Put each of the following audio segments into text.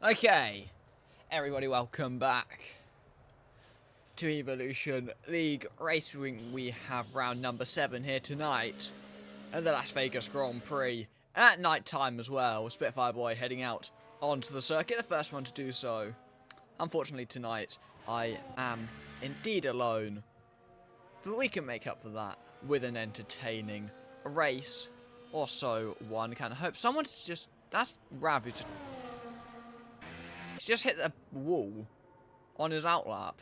Okay, everybody, welcome back to Evolution League Racing. We have round number 7 here tonight at the Las Vegas Grand Prix at night time as well. Spitfire Boy heading out onto the circuit, the first one to do so. Unfortunately tonight I am indeed alone, but we can make up for that with an entertaining race, or so one can hope. Someone's just, that's Rav who's just, he's just hit the wall on his outlap.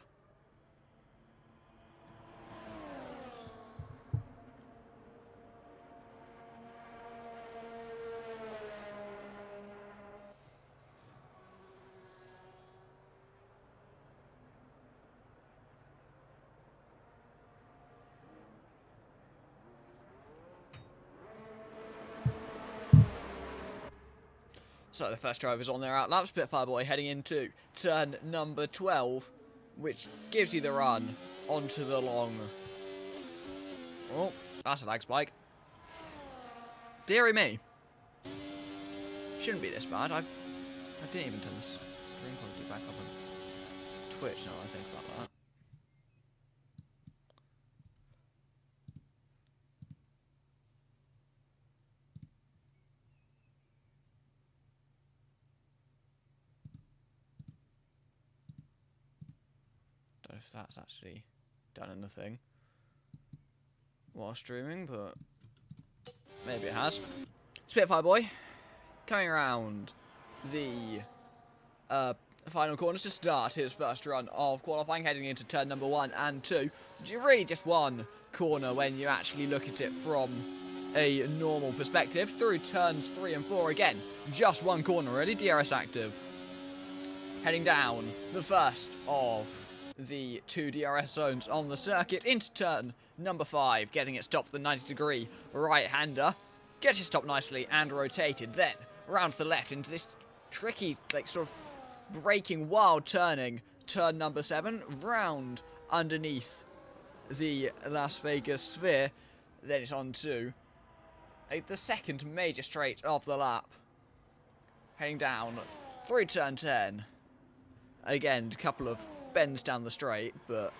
So the first driver's on their outlap. Spitfire Boy heading into turn number 12, which gives you the run onto the long... Oh, that's a lag spike. Deary me. Shouldn't be this bad. I didn't even turn the screen quality back up on Twitch now I think about that. Don't know if that's actually done anything while streaming, but maybe it has. Spitfire Boy coming around the final corners to start his first run of qualifying, heading into turn number 1 and 2. Really just one corner when you actually look at it from a normal perspective. Through turns 3 and 4 again, just one corner really. DRS active. Heading down the first of the 2 DRS zones on the circuit into turn number 5, getting it stopped the 90-degree right-hander. Gets it stopped nicely and rotated. Then round to the left into this tricky, like, sort of braking, wild turning turn number 7, round underneath the Las Vegas sphere. Then it's on to the second major straight of the lap. Heading down through turn 10. Again, a couple of bends down the straight, but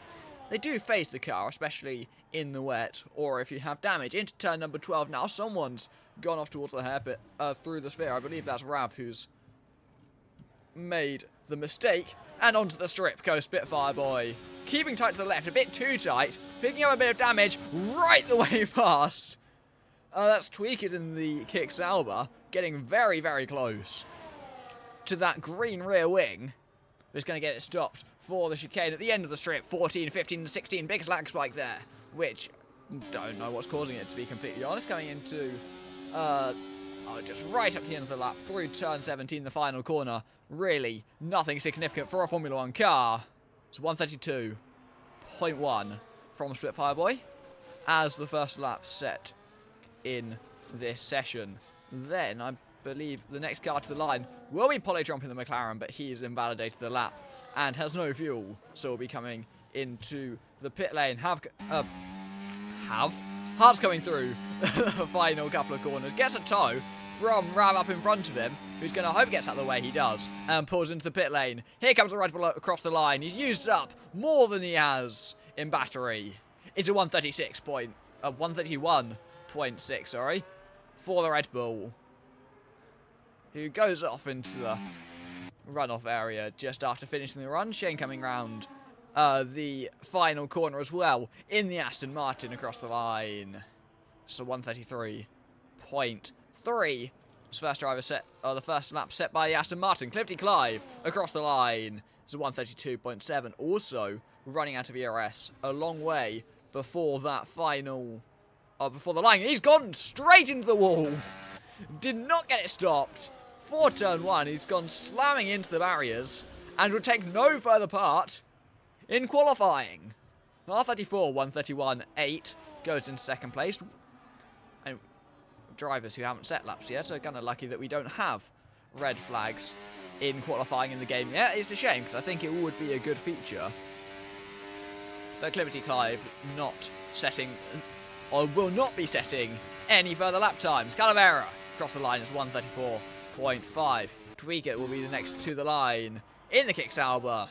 they do phase the car, especially in the wet, or if you have damage. Into turn number 12 now. Someone's gone off towards the hairpit through the sphere. I believe that's Rav who's made the mistake. And onto the strip goes Spitfire Boy. Keeping tight to the left, a bit too tight. Picking up a bit of damage right the way past. That's Tweaked in the Kick Sauber. Getting very, very close to that green rear wing. Who's going to get it stopped for the chicane at the end of the strip. 14, 15, and 16. Biggest lag spike there, which don't know what's causing it, to be completely honest. Coming into just right up to the end of the lap through turn 17, the final corner. Really nothing significant for a Formula 1 car. It's 132.1 from Spitfire Boy as the first lap set in this session. Then I believe the next car to the line will be Polytrump in the McLaren, but he's invalidated the lap and has no fuel, so will be coming into the pit lane. Hart's coming through the final couple of corners, gets a tow from Rav up in front of him, who's going to hope gets out of the way. He does, and pulls into the pit lane. Here comes the Red Bull across the line. He's used up more than he has in battery. It's a 131.6, sorry, for the Red Bull, who goes off into the runoff area just after finishing the run. Shane coming round the final corner as well in the Aston Martin across the line. So 133.3. First driver set, the first lap set by the Aston Martin. Clifty Clive across the line. So 132.7. Also running out of ERS a long way before that final, before the line. He's gone straight into the wall. Did not get it stopped. For turn 1, he's gone slamming into the barriers and will take no further part in qualifying. R34, 131.8 goes into second place. And drivers who haven't set laps yet are kind of lucky that we don't have red flags in qualifying in the game yet. It's a shame, because I think it would be a good feature. But Clifty Clive not setting, or will not be setting, any further lap times. Calavera across the line is 134.5. Kubica will be the next to the line in the Kick Sauber.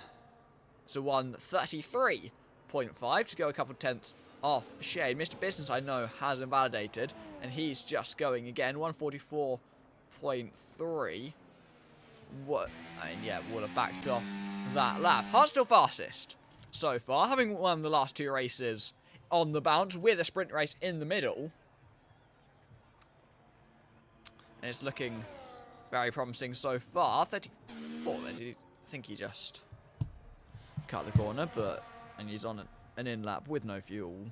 So 1:33.5 to go a couple tenths off Shane. Mr. Business, I know, has invalidated, and he's just going again. 1:44.3. What? I mean, yeah, would have backed off that lap. Hart still fastest so far, having won the last two races on the bounce with a sprint race in the middle. And it's looking very promising so far. 34, I think he just cut the corner, and he's on an in-lap with no fuel.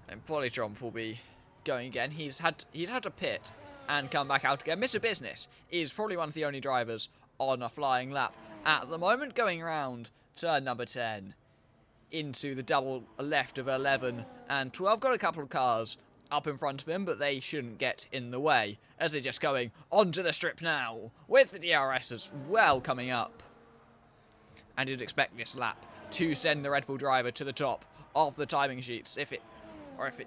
And Polytromp will be going again. He's had to pit and come back out again. Mr. Business is probably one of the only drivers on a flying lap at the moment, going around turn number 10 into the double left of 11 and 12. Got a couple of cars up in front of him, but they shouldn't get in the way as they're just going onto the strip now with the DRS as well coming up. And you'd expect this lap to send the Red Bull driver to the top of the timing sheets. If it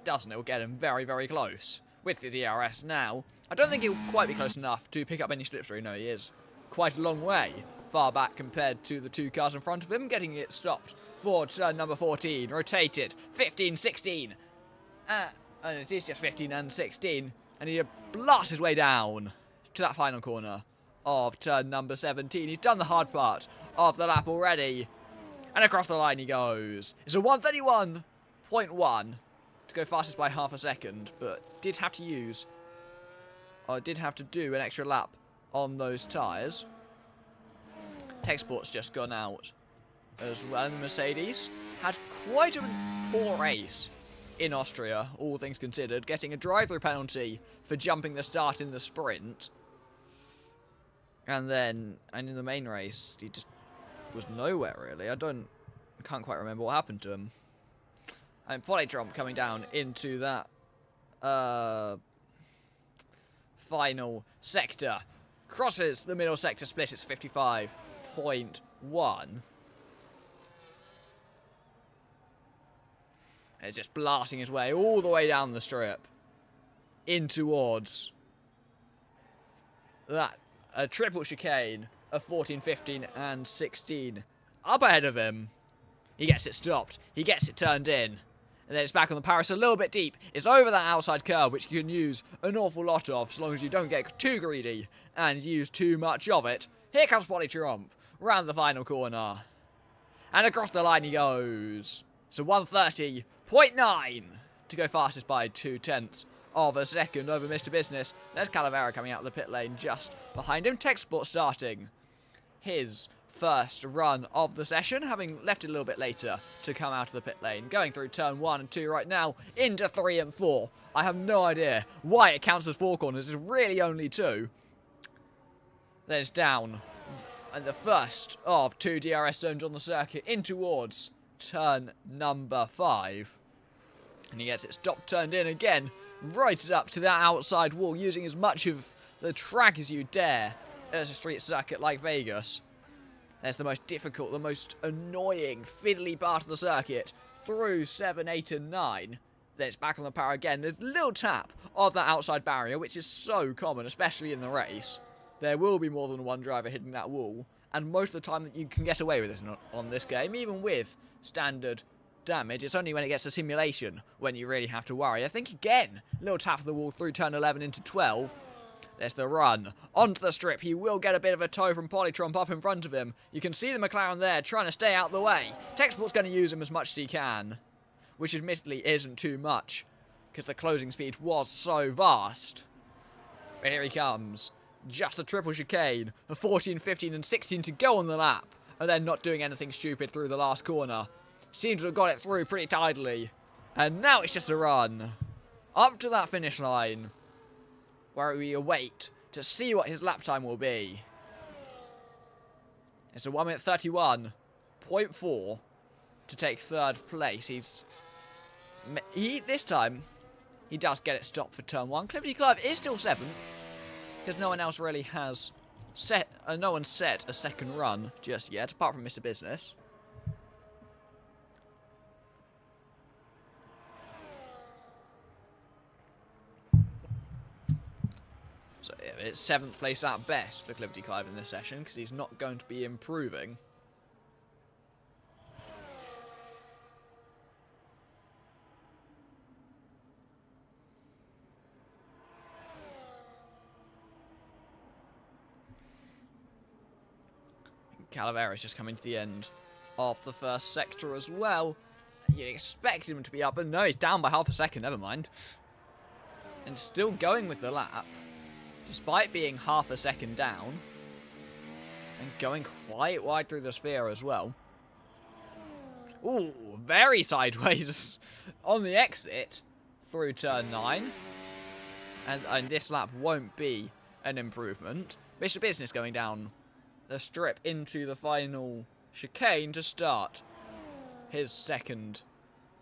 doesn't, it will get him very, very close with the DRS now. I don't think he'll quite be close enough to pick up any slipstream. No, he is quite a long way far back compared to the two cars in front of him, getting it stopped for turn number 14, rotated 15, 16, and it is just 15 and 16, and he blasts his way down to that final corner of turn number 17. He's done the hard part of the lap already, and across the line he goes. It's a 1:31.1 to go fastest by half a second, but did have to do an extra lap on those tyres. Tech Sport's just gone out as well, and the Mercedes had quite a poor race in Austria, all things considered, getting a drive-through penalty for jumping the start in the sprint. And in the main race, he just was nowhere, really. I can't quite remember what happened to him. And Polytromp coming down into that final sector. Crosses the middle sector split. It's 55.1. It's just blasting his way all the way down the strip in towards that triple chicane of 14, 15 and 16. Up ahead of him. He gets it stopped. He gets it turned in. And then it's back on the Paris a little bit deep. It's over that outside curve, which you can use an awful lot of, so long as you don't get too greedy and use too much of it. Here comes Polytromp, round the final corner. And across the line he goes. So 1:30.9 to go fastest by 0.2 of a second over Mr. Business. There's Calavera coming out of the pit lane just behind him. Tech Sport starting his first run of the session, having left it a little bit later to come out of the pit lane. Going through turn 1 and 2 right now, into 3 and 4. I have no idea why it counts as 4 corners. It's really only 2. Then it's down. And the first of 2 DRS zones on the circuit in towards turn number 5. And he gets it stopped, turned in again, right up to that outside wall, using as much of the track as you dare as a street circuit like Vegas. There's the most difficult, the most annoying, fiddly part of the circuit through 7, 8 and 9. Then it's back on the power again. There's a little tap of that outside barrier, which is so common, especially in the race. There will be more than one driver hitting that wall, and most of the time that you can get away with it on this game, even with standard damage. It's only when it gets to simulation when you really have to worry. I think again, a little tap of the wall through turn 11 into 12. There's the run onto the strip. He will get a bit of a tow from Polytromp up in front of him. You can see the McLaren there trying to stay out the way. Tech Sport's going to use him as much as he can, which admittedly isn't too much because the closing speed was so vast. But here he comes. Just the triple chicane of 14, 15 and 16 to go on the lap, and then not doing anything stupid through the last corner. Seems to have got it through pretty tidily. And now it's just a run up to that finish line, where we await to see what his lap time will be. It's a 1:31.4 to take third place. This time, he does get it stopped for turn 1. Cliffy Clive is still 7th, because no one else really has no one's set a second run just yet, apart from Mr. Business. It's 7th place at best for Clifford Clive in this session, because he's not going to be improving. Calavera's just coming to the end of the first sector as well. You'd expect him to be up, but no, he's down by half a second, never mind. And still going with the lap, despite being half a second down. And going quite wide through the sphere as well. Ooh, very sideways on the exit through turn 9. And this lap won't be an improvement. Mr. Business going down the strip into the final chicane to start his second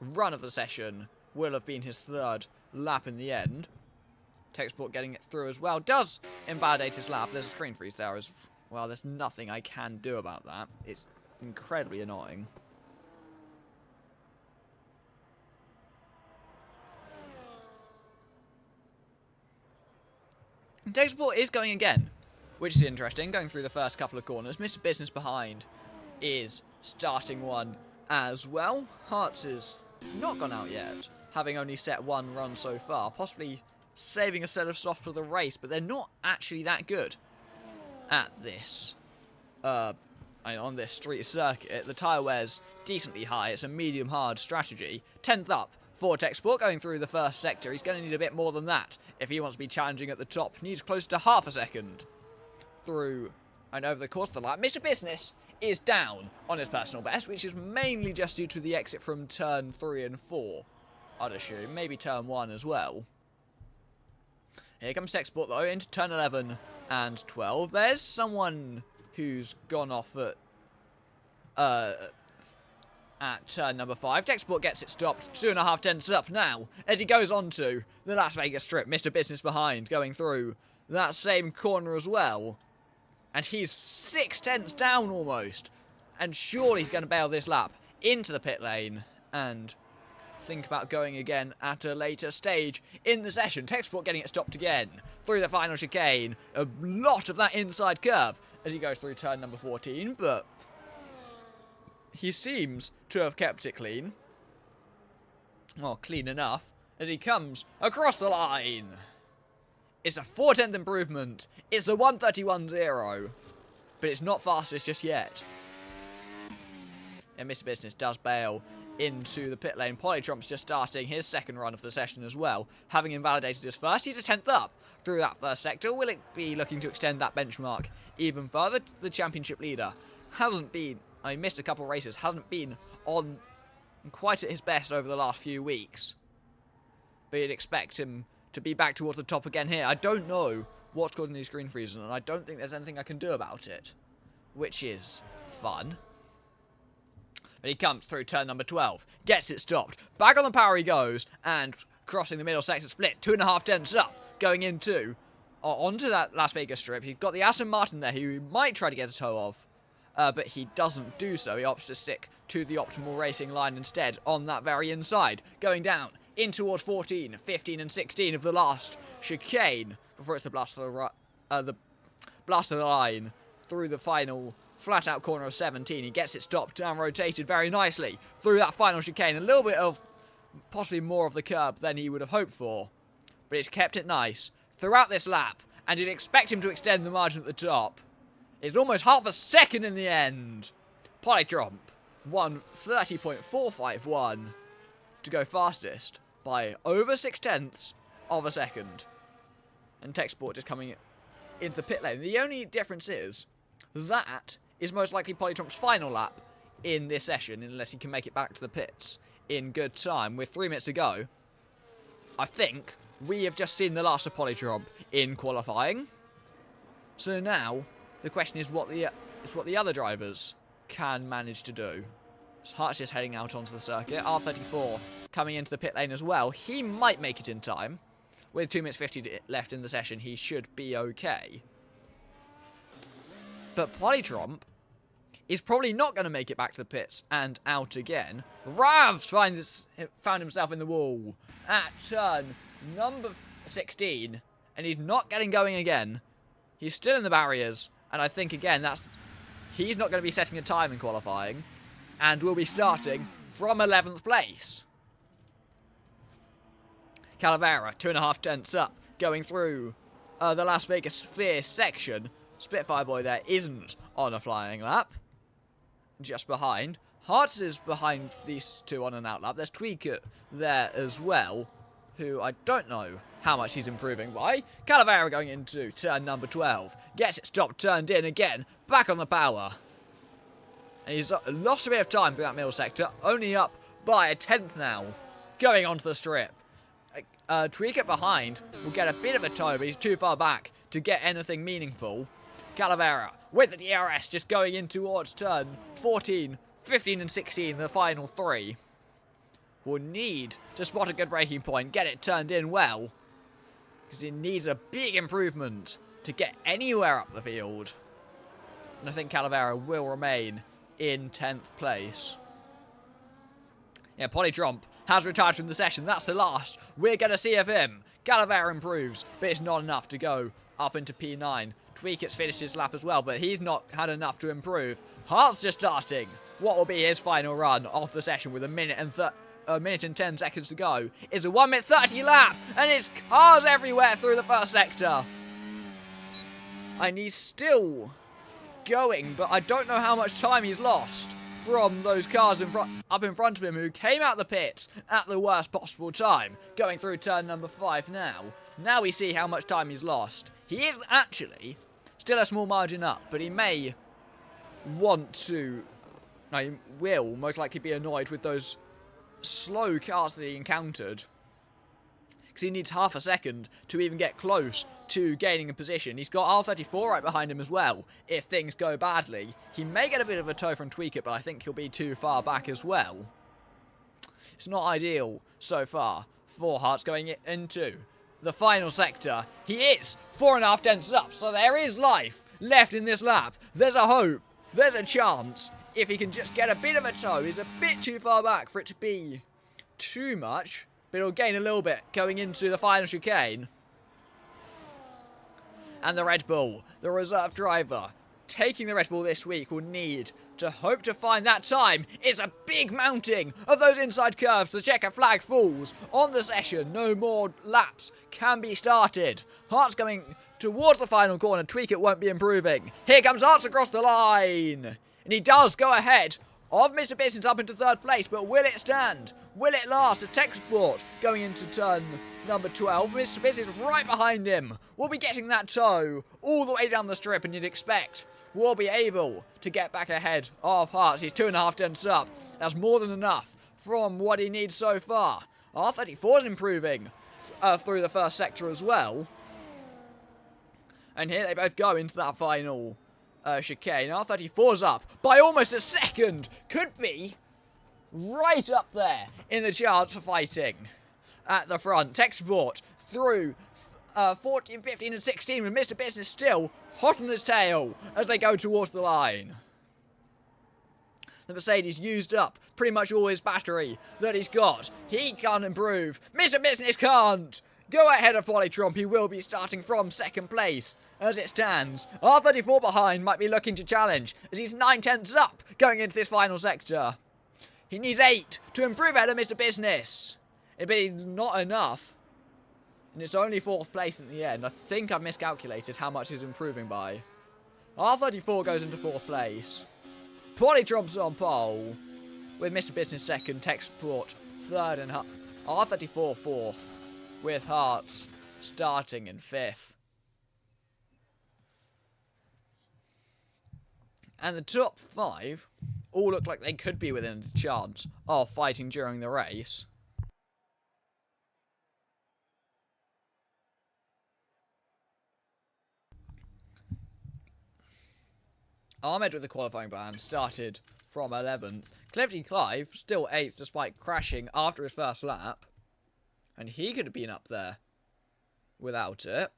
run of the session. Will have been his 3rd lap in the end. Techsport getting it through as well. Does invalidate his lap. There's a screen freeze there as well. There's nothing I can do about that. It's incredibly annoying. Techsport is going again, which is interesting, going through the first couple of corners. Mr. Business behind is starting one as well. Hearts is not gone out yet, having only set 1 run so far, possibly saving a set of soft for the race, but they're not actually that good at this. On this street circuit, the tyre wear's decently high. It's a medium-hard strategy. 10th up for Techsport going through the first sector. He's going to need a bit more than that if he wants to be challenging at the top. Needs close to half a second through and over the course of the lap. Mr. Business is down on his personal best, which is mainly just due to the exit from turn 3 and 4, I'd assume. Maybe turn 1 as well. Here comes Techsport, though, into turn 11 and 12. There's someone who's gone off at turn number 5. Techsport gets it stopped. 2.5 tenths up now as he goes on to the Las Vegas Strip. Mr. Business behind, going through that same corner as well. And he's 6 tenths down almost. And surely he's going to bail this lap into the pit lane and think about going again at a later stage in the session. Techsport getting it stopped again through the final chicane. A lot of that inside curb as he goes through turn number 14, but he seems to have kept it clean. Well, clean enough as he comes across the line. It's a 4/10 improvement. It's a 1:31.0. But it's not fastest just yet. And Mr. Business does bail into the pit lane. Polytrump's just starting his second run of the session as well. Having invalidated his first, he's a 10th up through that first sector. Will it be looking to extend that benchmark even further? The championship leader hasn't been, missed a couple of races, hasn't been on quite at his best over the last few weeks. But you'd expect him to be back towards the top again here. I don't know what's causing these screen freezes, and I don't think there's anything I can do about it, which is fun. But he comes through turn number 12, gets it stopped, back on the power he goes, and crossing the middle sector split, 2.5 tenths up, going onto that Las Vegas Strip. He's got the Aston Martin there, who he might try to get a tow of, but he doesn't do so. He opts to stick to the optimal racing line instead on that very inside, going down in towards 14, 15 and 16 of the last chicane before it's the blast of the line through the final flat out corner of 17. He gets it stopped and rotated very nicely through that final chicane. A little bit of possibly more of the curb than he would have hoped for, but it's kept it nice throughout this lap, and you'd expect him to extend the margin at the top. It's almost half a second in the end. Polytrump won 30.451 to go fastest by over 6 tenths of a second. And Techsport just coming into the pit lane. The only difference is that is most likely Polytrump's final lap in this session, unless he can make it back to the pits in good time. With 3 minutes to go, I think we have just seen the last of Polytrump in qualifying. So now the question is what the other drivers can manage to do. So Hart's just heading out onto the circuit. R34 coming into the pit lane as well. He might make it in time. With 2 minutes 50 left in the session, he should be okay. But Polytrump is probably not going to make it back to the pits and out again. Ravs found himself in the wall at turn number 16, and he's not getting going again He's still in the barriers, and I think, again, he's not going to be setting a time in qualifying, and will be starting from 11th place. Calavera, 2.5 tenths up, going through the Las Vegas Sphere section. Spitfire Boy there isn't on a flying lap. Just behind. Hearts is behind these two on an out lap. There's Tweaker there as well, who I don't know how much he's improving by. Calavera going into turn number 12. Gets it stopped, turned in again. Back on the power. And he's lost a bit of time through that middle sector. Only up by a tenth now. Going onto the strip. Tweaker behind will get a bit of a toe, but he's too far back to get anything meaningful. Calavera with the DRS just going in towards turn 14, 15 and 16, the final three. Will need to spot a good braking point, get it turned in well, because it needs a big improvement to get anywhere up the field. And I think Calavera will remain in 10th place. Yeah, Polytromp has retired from the session. That's the last we're going to see of him. Calavera improves, but it's not enough to go up into P9. Tweaker's finished his lap as well, but he's not had enough to improve. Hart's just starting. What will be his final run of the session with a minute and 10 seconds to go is a 1 minute 30 lap, and it's cars everywhere through the first sector. And he's still going, but I don't know how much time he's lost from those cars up in front of him who came out the pits at the worst possible time. Going through turn number 5 now. Now we see how much time he's lost. He is actually still a small margin up, but he may want to... he will most likely be annoyed with those slow cars that he encountered, because he needs half a second to even get close to gaining a position. He's got R34 right behind him as well. If things go badly, he may get a bit of a toe from Tweaker, but I think he'll be too far back as well. It's not ideal so far for Hearts going into the final sector. He is 4.5 tenths up, so there is life left in this lap. There's a hope, there's a chance. If he can just get a bit of a toe, he's a bit too far back for it to be too much, but he'll gain a little bit going into the final chicane. And the Red Bull, the reserve driver, taking the Red Bull this week, will need to hope to find that time. It's a big mounting of those inside curves. The checker flag falls on the session. No more laps can be started. Hart's going towards the final corner. Tweaker won't be improving. Here comes Hart's across the line. And he does go ahead of Mr. Business up into 3rd place, but will it stand? Will it last? A Tech Sport going into turn number 12. Mr. Business right behind him. Will be getting that toe all the way down the strip, and you'd expect will be able to get back ahead of Hearts. He's 2.5 tenths up. That's more than enough from what he needs so far. R34 is improving through the first sector as well. And here they both go into that final chicane. R34's up by almost a second. Could be right up there in the chance for fighting at the front. Tech Sport through 14, 15 and 16 with Mr. Business still hot on his tail as they go towards the line. The Mercedes used up pretty much all his battery that he's got. He can't improve. Mr. Business can't go ahead of Polytromp. He will be starting from 2nd place as it stands. R34 behind might be looking to challenge as he's 9 tenths up going into this final sector. He needs 8 to improve ahead of Mr. Business. It'd be not enough. And it's only 4th place in the end. I think I've miscalculated how much he's improving by. R34 goes into 4th place. Polytromp's on pole with Mr. Business 2nd, Tech Sport 3rd, and R34 4th, with Hearts starting in 5th. And the top 5 all look like they could be within a chance of fighting during the race. Ahmed with the qualifying ban started from 11th. Cleverty Clive still 8th despite crashing after his first lap. And he could have been up there without it.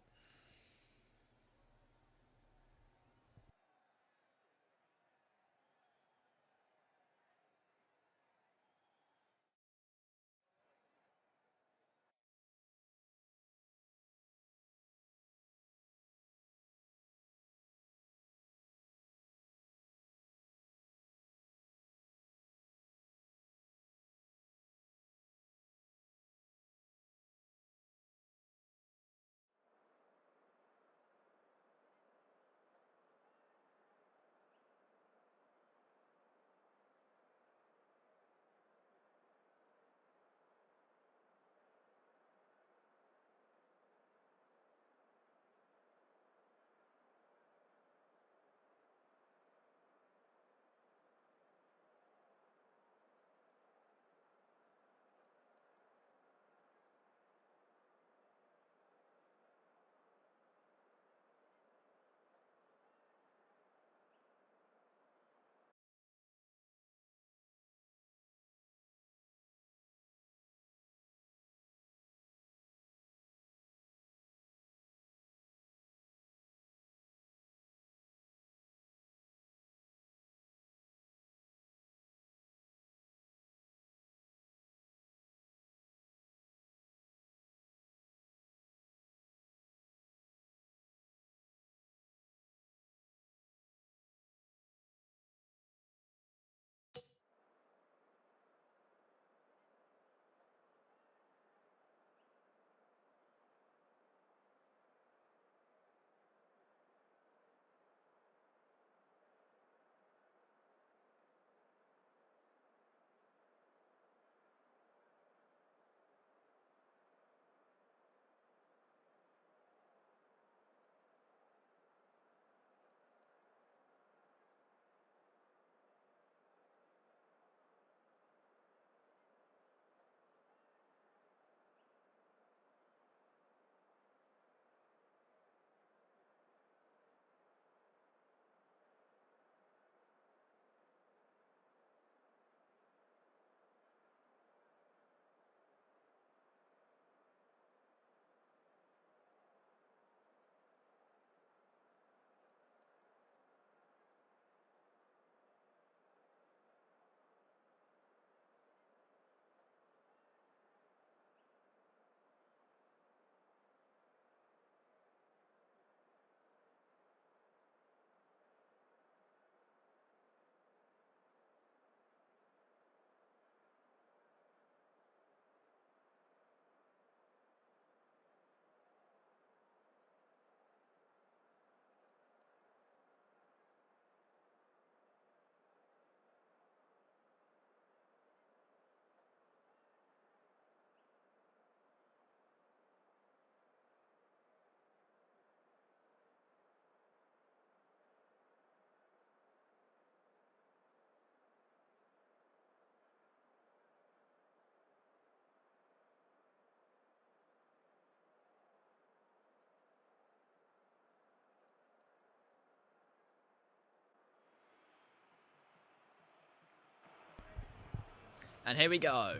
And here we go.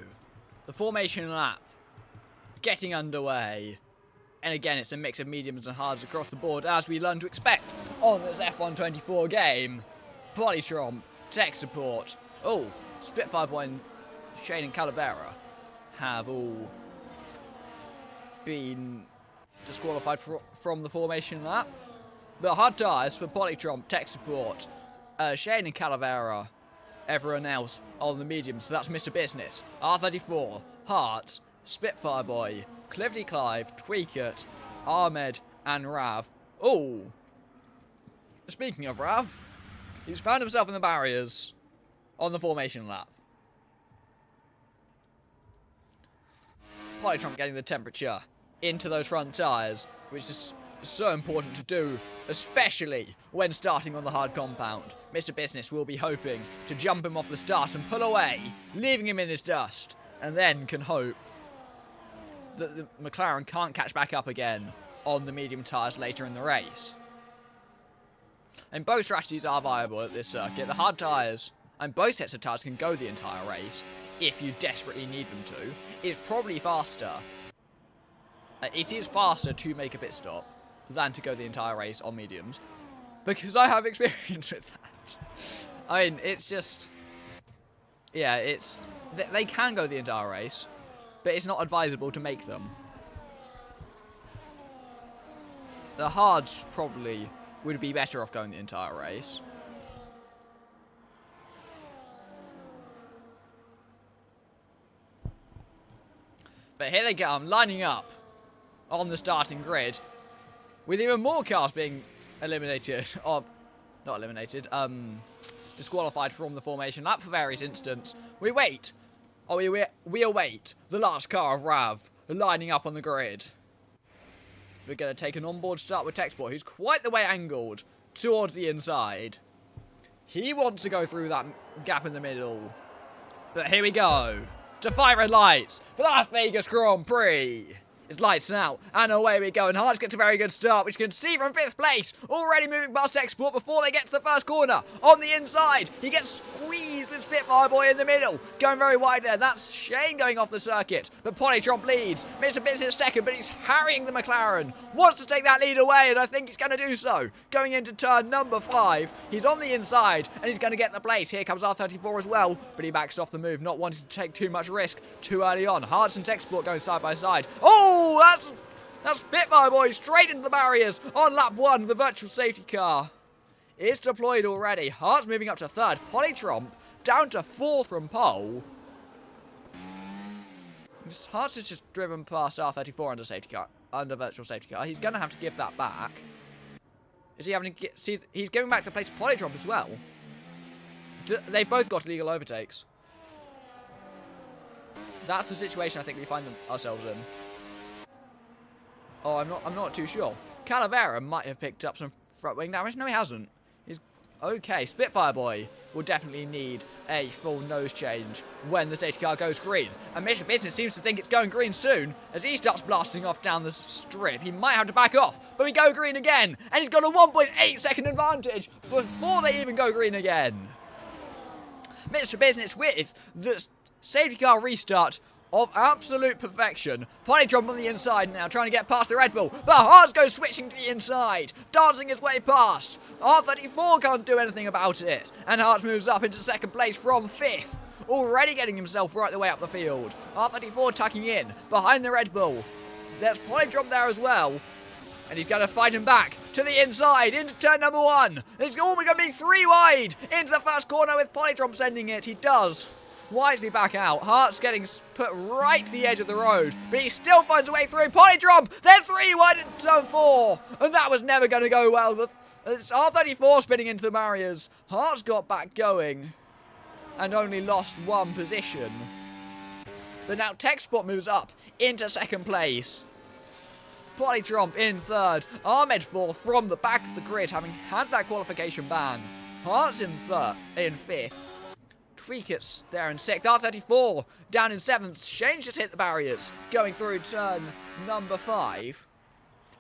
The formation lap getting underway. And again, it's a mix of mediums and hards across the board, as we learn to expect on this F124 game. Polytron, tech support. Oh, Spitfire Boy and Shane and Calavera have all been disqualified from the formation lap. But hard tyres for Polytron, tech support, Shane and Calavera, everyone else on the medium. So that's Mr. Business, R34, Hart, Spitfire Boy, Clivety Clive, Tweakert, Ahmed, and Rav. Oh! Speaking of Rav, he's found himself in the barriers on the formation lap. Polytron getting the temperature into those front tyres, which is so important to do, especially when starting on the hard compound. Mr. Business will be hoping to jump him off the start and pull away, leaving him in his dust, and then can hope that the McLaren can't catch back up again on the medium tyres later in the race. And both strategies are viable at this circuit. The hard tyres and both sets of tyres can go the entire race if you desperately need them to. It's probably faster. It is faster to make a pit stop than to go the entire race on mediums, because I have experience with that. I mean, it's just, yeah, they can go the entire race, but it's not advisable to make them. The hards probably would be better off going the entire race. But here they come, lining up on the starting grid, with even more cars being eliminated, or not eliminated, disqualified from the formation lap for various instances. We wait. Oh, we await the last car of Rav lining up on the grid. We're going to take an onboard start with Texport, who's quite the way angled towards the inside. He wants to go through that gap in the middle. But here we go. To 5 red lights for the Las Vegas Grand Prix. It's lights out, and away we go, and Hart gets a very good start, which you can see from 5th place, already moving past Export before they get to the first corner. On the inside, he gets squeezed with Spitfire Boy in the middle, going very wide there. That's Shane going off the circuit, but Polytron leads. Mr. Business second, but he's harrying the McLaren. Wants to take that lead away, and I think he's going to do so. Going into turn number 5, he's on the inside, and he's going to get the place. Here comes R34 as well, but he backs off the move, not wanting to take too much risk too early on. Harts and Texport going side by side. Oh! That's Spitfire Boy straight into the barriers on lap 1. The virtual safety car is deployed already. Hart's moving up to 3rd. Polytron down to 4th from pole. Hart's has just driven past R34 under virtual safety car. He's going to have to give that back. Is he having to get? See, he's giving back the place to Polytron as well. They've both got illegal overtakes. That's the situation I think we find ourselves in. Oh, I'm not too sure. Calavera might have picked up some front wing damage. No, he hasn't. He's okay. Spitfire Boy will definitely need a full nose change when the safety car goes green. And Mr. Business seems to think it's going green soon as he starts blasting off down the strip. He might have to back off, but we go green again, and he's got a 1.8 second advantage before they even go green again. Mr. Business with the safety car restart of absolute perfection. Polytron on the inside now, trying to get past the Red Bull. But Harts goes switching to the inside, dancing his way past. R34 can't do anything about it. And Harts moves up into 2nd place from 5th. Already getting himself right the way up the field. R34 tucking in behind the Red Bull. There's Polytron there as well. And he's going to fight him back to the inside, into turn number 1. It's going to be 3 wide into the first corner with Polytron sending it. He does wisely back out. Hart's getting put right to the edge of the road, but he still finds a way through. Polytron, they're 3 wide into turn 4, and that was never going to go well. It's R34 spinning into the barriers. Hart's got back going and only lost 1 position. But now Texport moves up into 2nd place. Polytron in 3rd. Ahmed 4th from the back of the grid, having had that qualification ban. Hart's in 5th. Tweakert's there in 6th. R34 down in 7th. Shane just hit the barriers going through turn number 5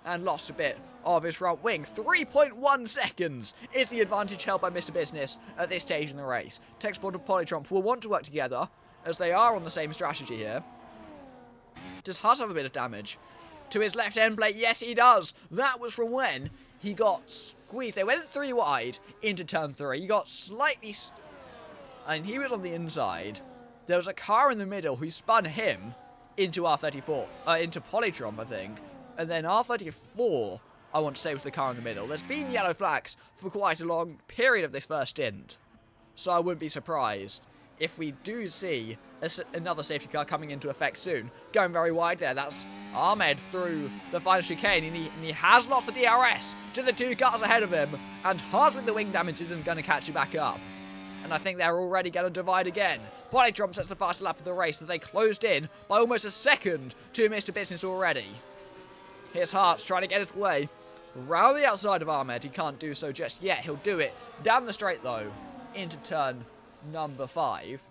and lost a bit of his front wing. 3.1 seconds is the advantage held by Mr. Business at this stage in the race. Texport and Polytron will want to work together as they are on the same strategy here. Does Haas have a bit of damage to his left end plate? Yes, he does. That was from when he got squeezed. They went 3 wide into turn 3. He got slightly... and he was on the inside. There was a car in the middle who spun him into R34, into Polytromp, I think. And then R34, I want to say, was the car in the middle. There's been yellow flags for quite a long period of this first stint. So I wouldn't be surprised if we do see another safety car coming into effect soon. Going very wide there. That's Ahmed through the final chicane. And he has lost the DRS to the 2 cars ahead of him. And Haas with the wing damage isn't going to catch you back up. And I think they're already going to divide again. Polytromp sets the fastest lap of the race, so they closed in by almost a second to Mr. Business already. Here's Hartz trying to get his way round the outside of Ahmed. He can't do so just yet. He'll do it down the straight, though, into turn number 5.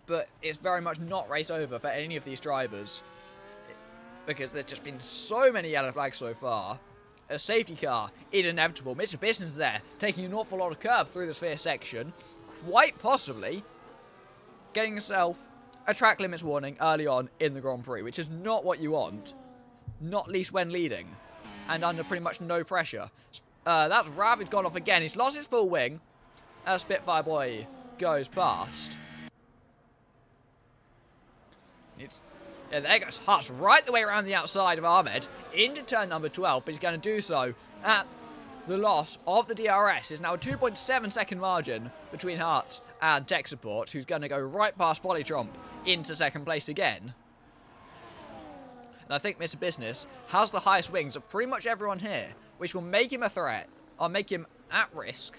But it's very much not race over for any of these drivers, because there's just been so many yellow flags so far. A safety car is inevitable. Mr. Business is there, taking an awful lot of curb through this first section, quite possibly getting yourself a track limits warning early on in the Grand Prix, which is not what you want, not least when leading, and under pretty much no pressure. That's Rav who's gone off again. He's lost his full wing as Spitfire Boy goes past. Yeah, there goes Hutch right the way around the outside of Ahmed into turn number 12, but he's going to do so at the loss of the DRS. It's now a 2.7 second margin between Hart and Tech Support, who's going to go right past Polytromp into second place again. And I think Mr. Business has the highest wings of pretty much everyone here, which will make him a threat, or make him at risk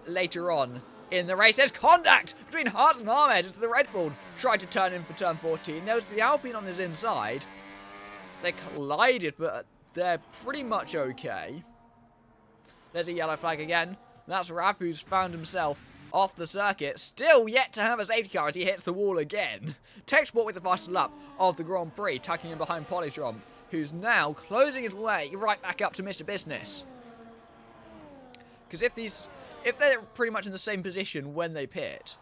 later on in the race. There's contact between Hart and Ahmed as the Red Bull tried to turn in for turn 14. There was the Alpine on his inside. They collided, but they're pretty much okay. There's a yellow flag again. That's Rav, who's found himself off the circuit. Still yet to have a safety car as he hits the wall again. Tech Sport with the fastest lap of the Grand Prix, tucking in behind Polytromp, who's now closing his way right back up to Mr. Business. Because if they're pretty much in the same position when they pit,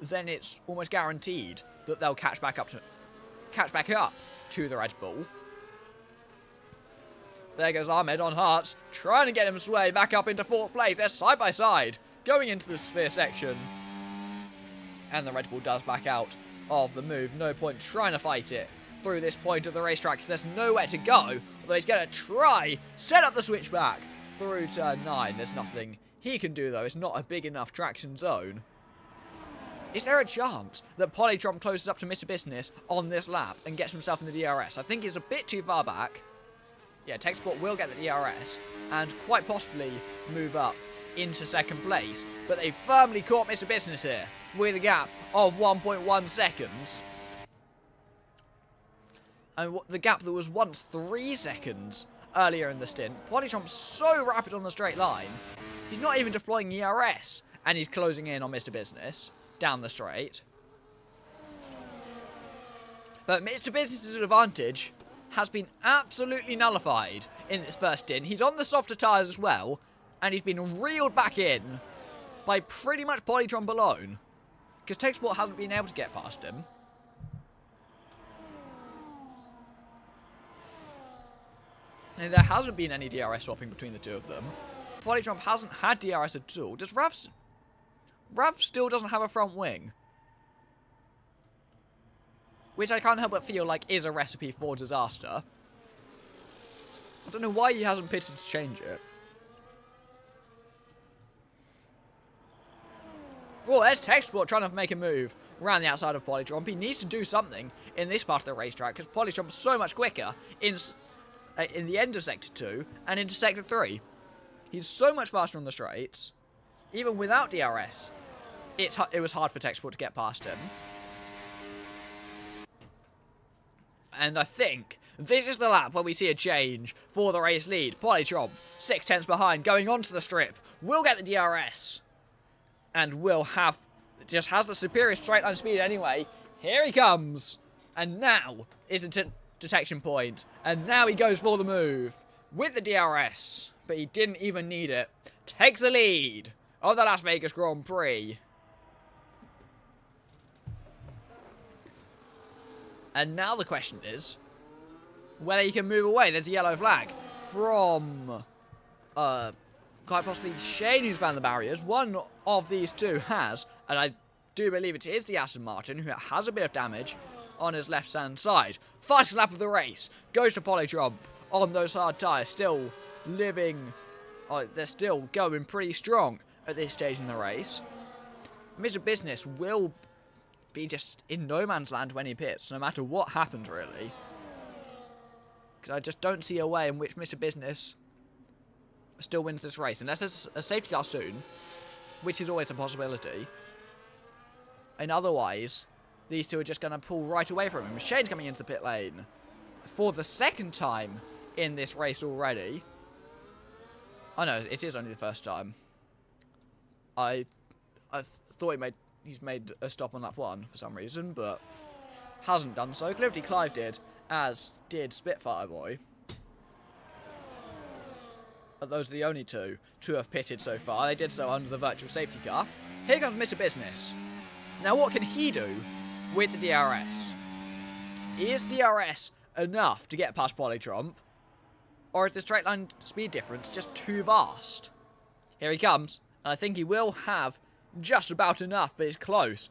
then it's almost guaranteed that they'll catch back up to the Red Bull. There goes Ahmed on Hart, trying to get him sway back up into 4th place. They're side by side, going into the sphere section. And the Red Bull does back out of the move. No point trying to fight it through this point of the racetrack, because there's nowhere to go. Although he's going to try, set up the switchback through turn 9. There's nothing he can do, though. It's not a big enough traction zone. Is there a chance that Polytromp closes up to Mr. Business on this lap and gets himself in the DRS? I think he's a bit too far back. Yeah, Tech Sport will get the DRS and quite possibly move up into second place. But they firmly caught Mr. Business here with a gap of 1.1 seconds. And the gap that was once 3 seconds earlier in the stint. Polytromp's so rapid on the straight line. He's not even deploying ERS, and he's closing in on Mr. Business down the straight. But Mr. Business's advantage has been absolutely nullified in this first stint. He's on the softer tyres as well, and he's been reeled back in by pretty much Polytromp alone, because Tech Sport hasn't been able to get past him. And there hasn't been any DRS swapping between the two of them. Polytromp hasn't had DRS at all. Does Rav still doesn't have a front wing, which I can't help but feel like is a recipe for disaster. I don't know why he hasn't pitted to change it. Well, there's Tech Sport trying to make a move around the outside of Polytromp. He needs to do something in this part of the racetrack, because Polytromp's so much quicker in the end of Sector 2 and into Sector 3. He's so much faster on the straights. Even without DRS, it was hard for Tech Sport to get past him. And I think this is the lap where we see a change for the race lead. Polytromp, 6/10 behind, going onto the strip. Will get the DRS. And will have, just has the superior straight line speed anyway. Here he comes. And now is into detection point, and now he goes for the move with the DRS, but he didn't even need it. Takes the lead of the Las Vegas Grand Prix. And now the question is whether he can move away. There's a yellow flag from quite possibly Shane, who's found the barriers. One of these two has, and I do believe it is the Aston Martin, who has a bit of damage on his left-hand side. Fastest lap of the race goes to Polytron on those hard tyres, still living. They're still going pretty strong at this stage in the race. Mr. Business will be just in no man's land when he pits, no matter what happens, really. Because I just don't see a way in which Mr. Business still wins this race, unless there's a safety car soon, which is always a possibility. And otherwise, these two are just going to pull right away from him. Shane's coming into the pit lane for the second time in this race already. Oh no, it is only the first time. I thought he's made a stop on lap 1 for some reason, but hasn't done so. Liberty Clive did, as did Spitfire Boy. But those are the only two to have pitted so far. They did so under the virtual safety car. Here comes Mr. Business. Now what can he do with the DRS? Is DRS enough to get past Polytromp? Or is the straight line speed difference just too vast? Here he comes, and I think he will have just about enough, but it's close.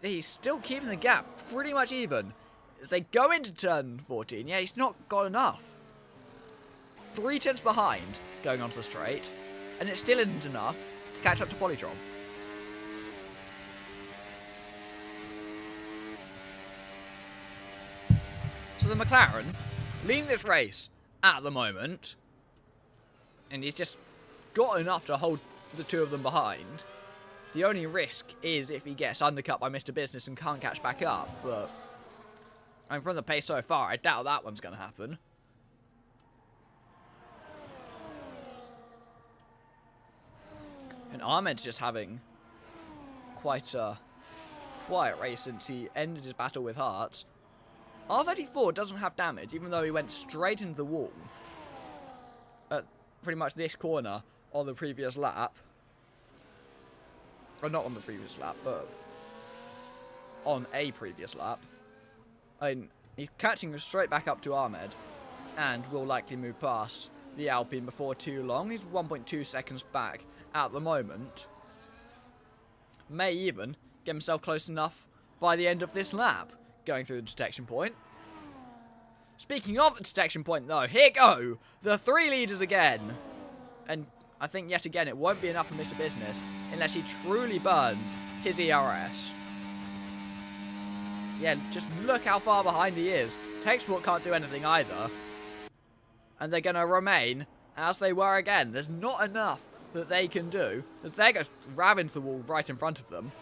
He's still keeping the gap pretty much even. As they go into turn 14, yeah, he's not got enough. 3 tenths behind going onto the straight, and it still isn't enough to catch up to Polytron. So the McLaren leading this race at the moment, and he's just got enough to hold the two of them behind. The only risk is if he gets undercut by Mr. Business and can't catch back up, but from the pace so far, I doubt that one's going to happen. And Ahmed's just having quite a quiet race since he ended his battle with Hart. R34 doesn't have damage, even though he went straight into the wall at pretty much this corner on the previous lap. Or not on the previous lap, but on a previous lap. And he's catching straight back up to Ahmed, and will likely move past the Alpine before too long. He's 1.2 seconds back at the moment. May even get himself close enough by the end of this lap, going through the detection point. Speaking of the detection point, though, here go the 3 leaders again. And I think yet again it won't be enough for Mr. Business unless he truly burns his ERS. Yeah, just look how far behind he is. Textbook can't do anything either. And they're going to remain as they were again. There's not enough that they can do, as there goes ram into the wall right in front of them.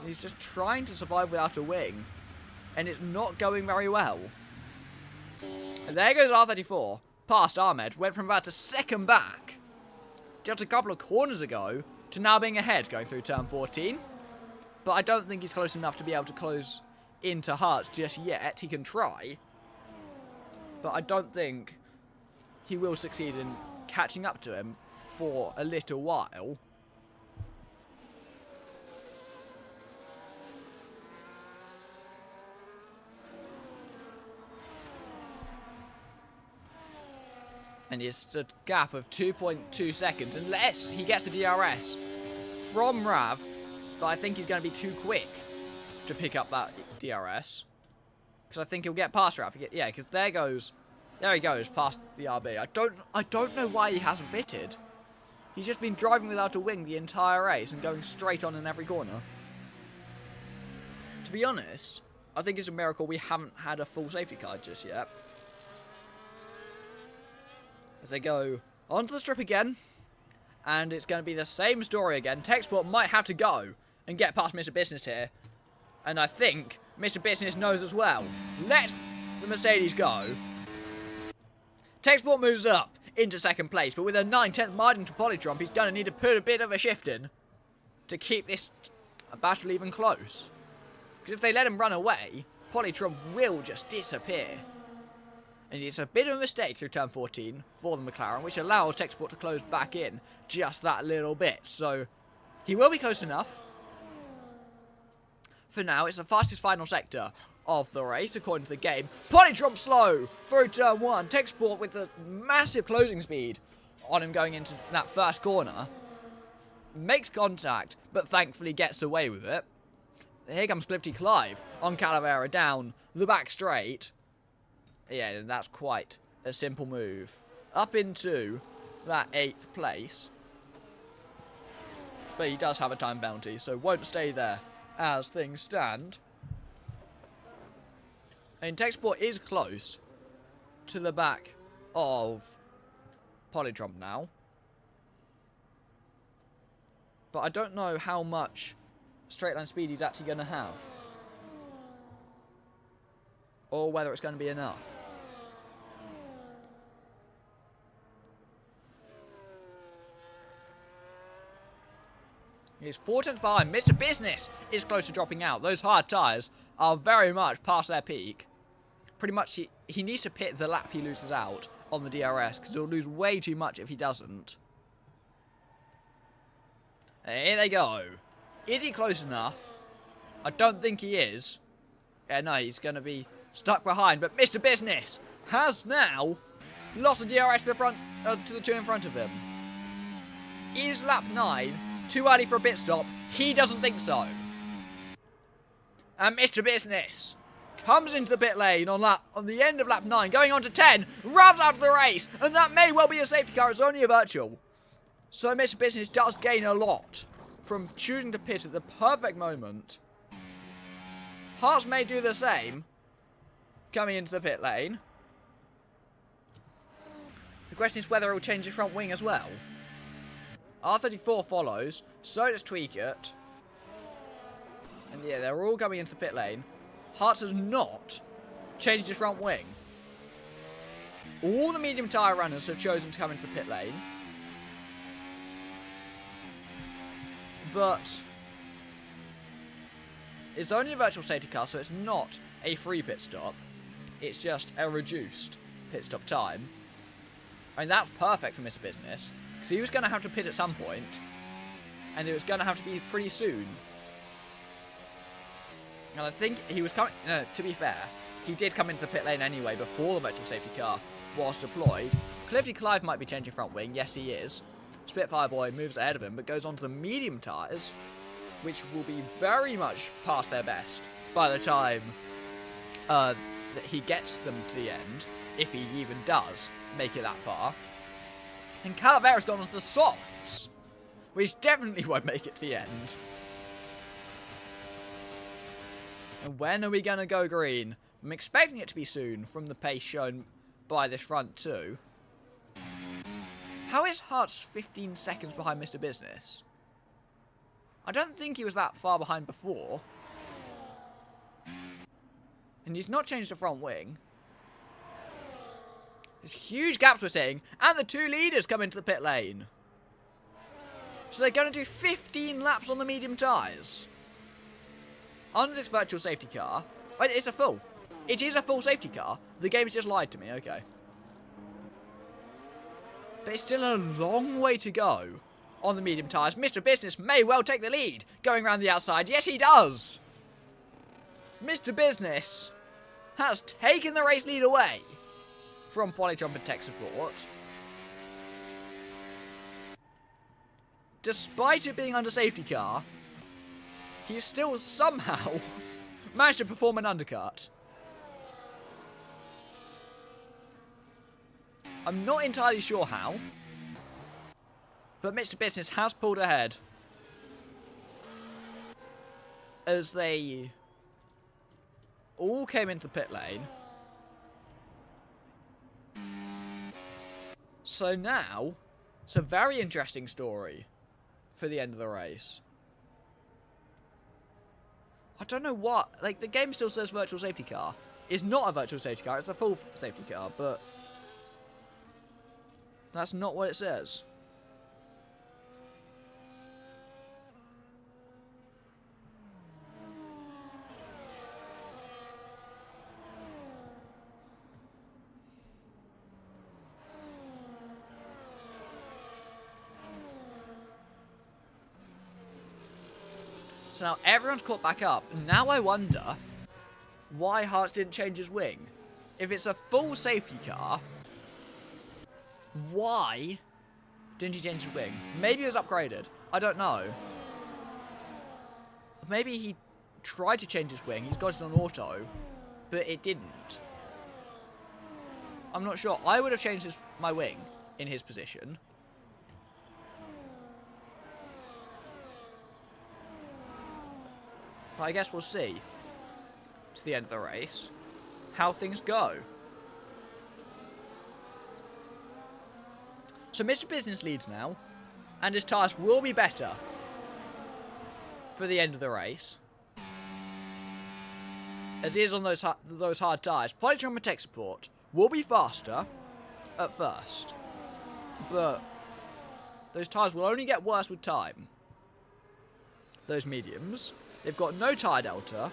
He's just trying to survive without a wing, and it's not going very well. And there goes R34, past Ahmed, went from about a second back just a couple of corners ago to now being ahead going through turn 14. But I don't think he's close enough to be able to close into Hart just yet. He can try, but I don't think he will succeed in catching up to him for a little while. And it's a gap of 2.2 seconds, unless he gets the DRS from Rav, but I think he's going to be too quick to pick up that DRS. Because I think he'll get past Rav. Yeah, because there he goes past the RB. I don't know why he hasn't pitted. He's just been driving without a wing the entire race and going straight on in every corner. To be honest, I think it's a miracle we haven't had a full safety car just yet. As they go onto the strip again, and it's going to be the same story again. Textbook might have to go and get past Mr. Business here, and I think Mr. Business knows as well. Let the Mercedes go. Textbook moves up into second place, but with a 9/10 margin to Polytron, he's going to need to put a bit of a shift in to keep this battle even close. Because if they let him run away, Polytron will just disappear. And it's a bit of a mistake through turn 14 for the McLaren, which allows Tech Support to close back in just that little bit. So he will be close enough. For now, it's the fastest final sector of the race, according to the game. Polytron slow through turn 1. Tech Support with a massive closing speed on him going into that first corner. Makes contact, but thankfully gets away with it. Here comes Clifty Clive on Calavera down the back straight. Yeah, that's quite a simple move. Up into that 8th place. But he does have a time bounty, so won't stay there as things stand. And Tech Support is close to the back of Polytron now. But I don't know how much straight line speed he's actually going to have. Or whether it's going to be enough. He's 4 tenths behind. Mr. Business is close to dropping out. Those hard tyres are very much past their peak. Pretty much he needs to pit the lap he loses out on the DRS, because he'll lose way too much if he doesn't. Here they go. Is he close enough? I don't think he is. Yeah, no, he's going to be stuck behind. But Mr. Business has now lost the DRS to the front, to the two in front of him. Is lap 9 too early for a pit stop? He doesn't think so. And Mr. Business comes into the pit lane on the end of lap 9, going on to 10, revs out of the race, and that may well be a safety car. It's only a virtual. So Mr. Business does gain a lot from choosing to pit at the perfect moment. Hearts may do the same, coming into the pit lane. The question is whether it will change his front wing as well. R34 follows, so does Tweakit. And yeah, they're all coming into the pit lane. Hearts has not changed his front wing. All the medium tyre runners have chosen to come into the pit lane. But it's only a virtual safety car, so it's not a free pit stop. It's just a reduced pit stop time. I mean, that's perfect for Mr. Business, because he was going to have to pit at some point, and it was going to have to be pretty soon. And I think he was coming... No, to be fair, he did come into the pit lane anyway before the virtual safety car was deployed. Clifty Clive might be changing front wing. Yes, he is. Spitfire Boy moves ahead of him, but goes on to the medium tyres, which will be very much past their best by the time that he gets them to the end, if he even does make it that far. And Calavera's gone on to the softs, which definitely won't make it to the end. And when are we going to go green? I'm expecting it to be soon, from the pace shown by this front two. How is Hearts 15 seconds behind Mr. Business? I don't think he was that far behind before. And he's not changed the front wing. There's huge gaps we're seeing, and the two leaders come into the pit lane. So they're going to do 15 laps on the medium tyres. Under this virtual safety car. Wait, it's a full. It is a full safety car. The game's just lied to me, okay. But it's still a long way to go on the medium tyres. Mr. Business may well take the lead going around the outside. Yes, he does. Mr. Business has taken the race lead away from Polytron and Tech Support. Despite it being under safety car, he's still somehow managed to perform an undercut. I'm not entirely sure how, but Mr. Business has pulled ahead as they all came into the pit lane. So now, it's a very interesting story for the end of the race. I don't know what, like, the game still says virtual safety car. It's not a virtual safety car, it's a full safety car, but that's not what it says. So now everyone's caught back up. Now I wonder why Hearts didn't change his wing. If it's a full safety car, why didn't he change his wing? Maybe it was upgraded. I don't know. Maybe he tried to change his wing. He's got it on auto, but it didn't. I'm not sure. I would have changed my wing in his position. But I guess we'll see to the end of the race how things go. So Mr. Business leads now, and his tyres will be better for the end of the race, as he is on those hard tyres. Polytron and tech support will be faster at first, but those tyres will only get worse with time. Those mediums, they've got no tyre delta.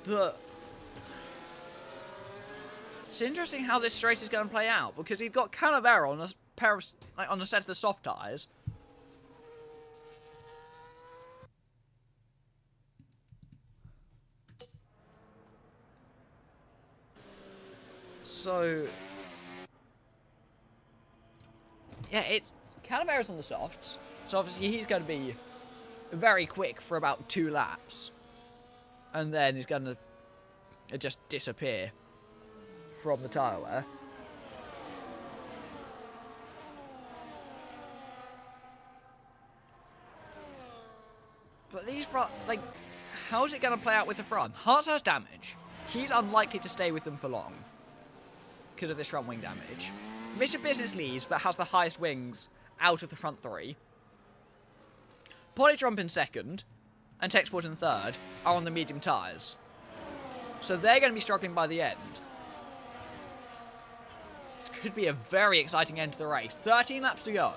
But it's interesting how this race is going to play out, because you've got Canavero on a pair of, on a set of the soft tyres. So yeah, Canavero's on the softs, so obviously he's going to be very quick for about 2 laps. And then he's going to just disappear from the tyre wear. But these front, like, how's it going to play out with the front? Hearts has damage. He's unlikely to stay with them for long because of this front wing damage. Mr. Business leads, but has the highest wings out of the front 3. Polytrump in second, and Techsport in third, are on the medium tyres. So they're going to be struggling by the end. This could be a very exciting end to the race. 13 laps to go.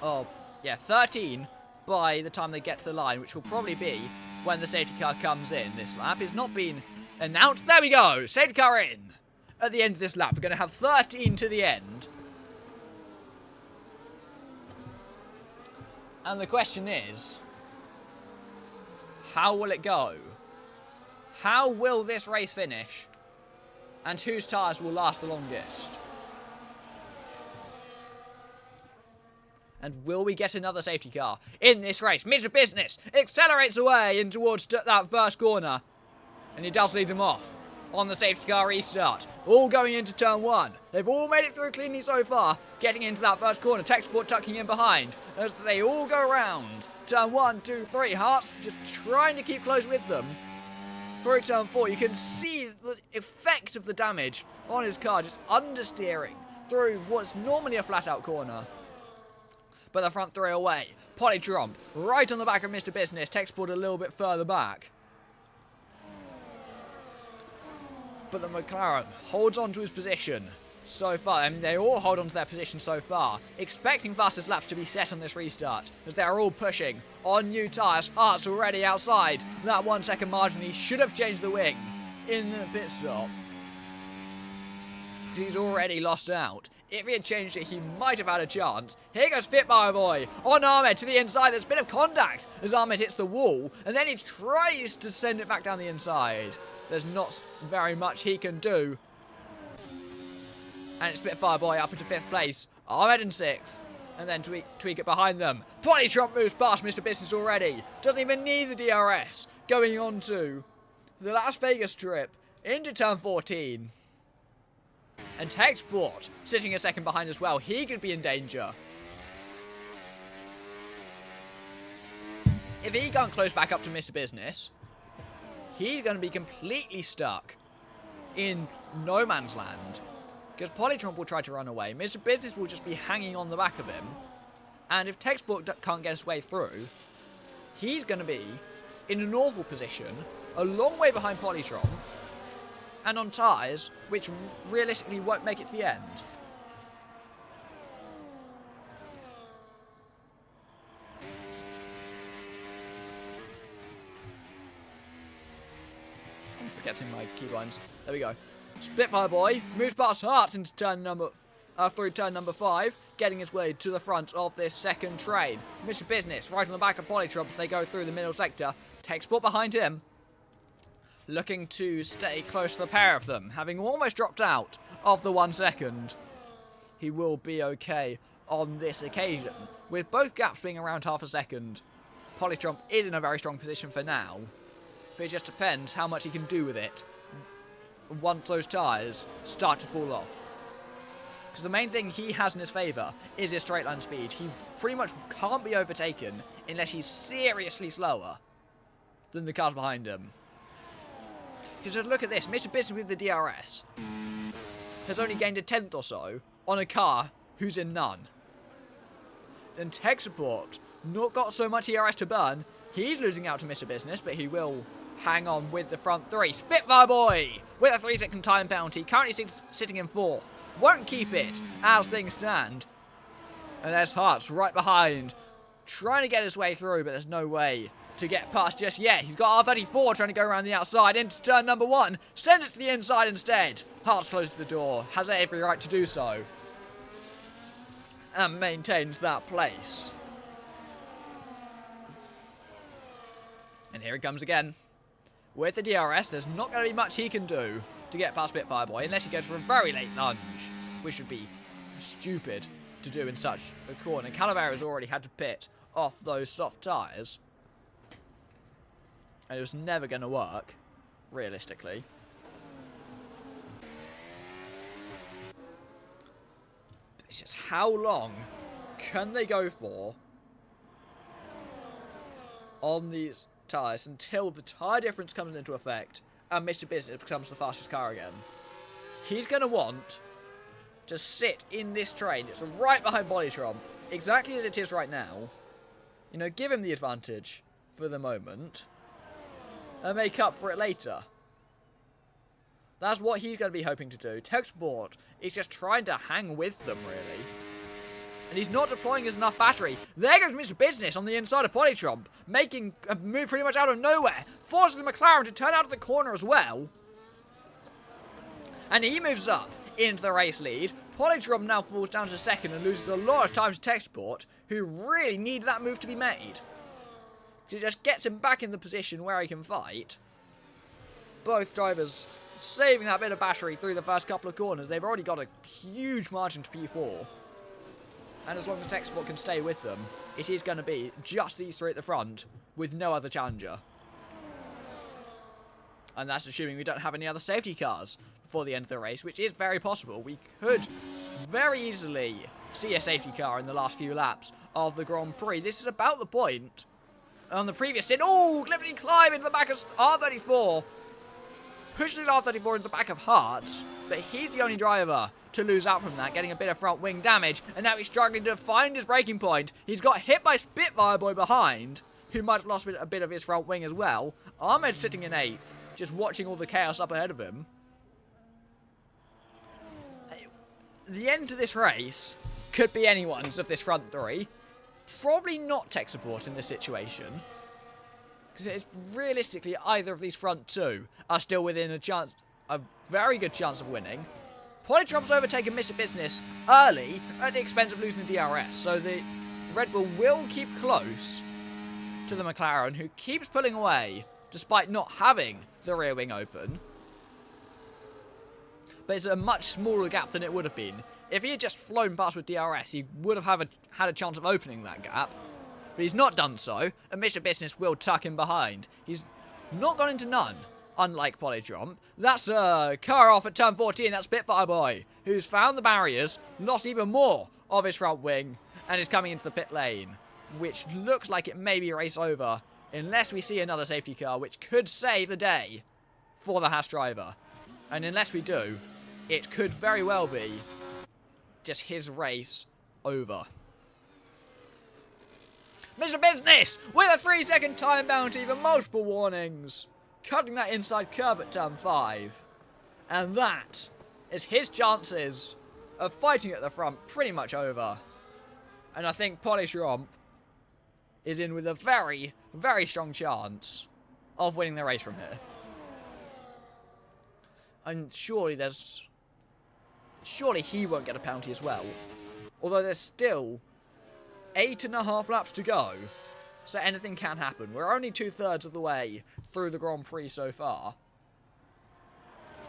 Oh, yeah, 13 by the time they get to the line, which will probably be when the safety car comes in. This lap is not been announced. There we go! Safety car in! At the end of this lap, we're going to have 13 to the end. And the question is, how will it go? How will this race finish? And whose tyres will last the longest? And will we get another safety car in this race? Mr. Business accelerates away in towards that first corner. And he does lead them off on the safety car restart. All going into turn 1. They've all made it through cleanly so far. Getting into that first corner. Techsport tucking in behind as they all go around. Turn 1, 2, 3. Hearts just trying to keep close with them. Through turn 4, you can see the effect of the damage on his car, just understeering through what's normally a flat-out corner. But the front 3 away. Polytrump right on the back of Mr. Business. Techsport a little bit further back. But the McLaren holds on to his position so far. I mean, they all hold on to their position so far, expecting fastest laps to be set on this restart, as they're all pushing on new tyres. Hearts already outside that 1 second margin. He should have changed the wing in the pit stop, because he's already lost out. If he had changed it, he might have had a chance. Here goes Fitbar Boy on Ahmed to the inside. There's a bit of contact as Ahmed hits the wall, and then he tries to send it back down the inside. There's not very much he can do. And it's Spitfire Boy up into 5th place. Ahmed in 6th. And then tweak it behind them. Polytrump moves past Mr. Business already. Doesn't even need the DRS. Going on to the Las Vegas trip into turn 14. And Techsport sitting a second behind as well. He could be in danger. If he can't close back up to Mr. Business, he's going to be completely stuck in no man's land. Because Polytrump will try to run away. Mr. Business will just be hanging on the back of him. And if Techsport can't get his way through, he's going to be in an awful position a long way behind Polytron, and on tyres, which realistically won't make it to the end. I'm forgetting my keybinds. There we go. Spitfire Boy moves past Hearts into through turn number 5, getting his way to the front of this second train. Mr. Business right on the back of Polytron as they go through the middle sector. Techsport behind him, looking to stay close to the pair of them, having almost dropped out of the 1 second. He will be okay on this occasion, with both gaps being around half a second. Polytron is in a very strong position for now, but it just depends how much he can do with it once those tyres start to fall off. Because the main thing he has in his favour is his straight line speed. He pretty much can't be overtaken unless he's seriously slower than the cars behind him. Because just look at this, Mr. Business with the DRS has only gained a tenth or so on a car who's in none. Then Tech Support not got so much ERS to burn. He's losing out to Mr. Business, but he will hang on with the front three. Spitfire Boy with a 3-second time penalty, currently sitting in 4th. Won't keep it as things stand. And there's Hearts right behind, trying to get his way through, but there's no way to get past just yet. He's got R34 trying to go around the outside into turn number 1. Sends it to the inside instead. Hearts closes the door, has every right to do so, and maintains that place. And here it comes again. With the DRS, there's not going to be much he can do to get past Spitfire Boy, unless he goes for a very late lunge, which would be stupid to do in such a corner. Calavera has already had to pit off those soft tyres, and it was never going to work, realistically. But it's just how long can they go for on these tyres until the tyre difference comes into effect and Mr. Business becomes the fastest car again. He's going to want to sit in this train. It's right behind Polytron, exactly as it is right now. You know, give him the advantage for the moment and make up for it later. That's what he's going to be hoping to do. Tech Support is just trying to hang with them, really. And he's not deploying his enough battery. There goes Mr. Business on the inside of Polytron, making a move pretty much out of nowhere, forcing the McLaren to turn out of the corner as well. And he moves up into the race lead. Polytron now falls down to 2nd and loses a lot of time to Tech Support, who really need that move to be made. So it just gets him back in the position where he can fight. Both drivers saving that bit of battery through the first couple of corners. They've already got a huge margin to P4. And as long as Tech Support can stay with them, it is going to be just these three at the front with no other challenger. And that's assuming we don't have any other safety cars before the end of the race, which is very possible. We could very easily see a safety car in the last few laps of the Grand Prix. This is about the point on the previous stint. Oh, Liberty Climb into the back of R34. Pushes his R34 into the back of Hearts, but he's the only driver to lose out from that, getting a bit of front wing damage, and now he's struggling to find his braking point. He's got hit by Spitfire Boy behind, who might have lost a bit of his front wing as well. Ahmed sitting in 8th, just watching all the chaos up ahead of him. The end to this race could be anyone's of this front three. Probably not Tech Support in this situation, because it's realistically either of these front two are still within a very good chance of winning. Polytron's overtaken Mr. Business early at the expense of losing the DRS, so the Red Bull will keep close to the McLaren, who keeps pulling away despite not having the rear wing open. But it's a much smaller gap than it would have been. If he had just flown past with DRS, he would have had a chance of opening that gap. But he's not done so, and Mr. Business will tuck him behind. He's not gone into none, unlike Polytron. That's a car off at turn 14, that's Spitfire Boy, who's found the barriers, lost even more of his front wing, and is coming into the pit lane, which looks like it may be a race over, unless we see another safety car, which could save the day for the Haas driver. And unless we do, it could very well be just his race over. Mr. Business with a 3-second time bounty for multiple warnings. cutting that inside curb at turn 5. And that is his chances of fighting at the front pretty much over. And I think Polytromp is in with a very, very strong chance of winning the race from here. And surely he won't get a penalty as well. Although there's still 8.5 laps to go. So anything can happen. We're only 2/3 of the way through the Grand Prix so far.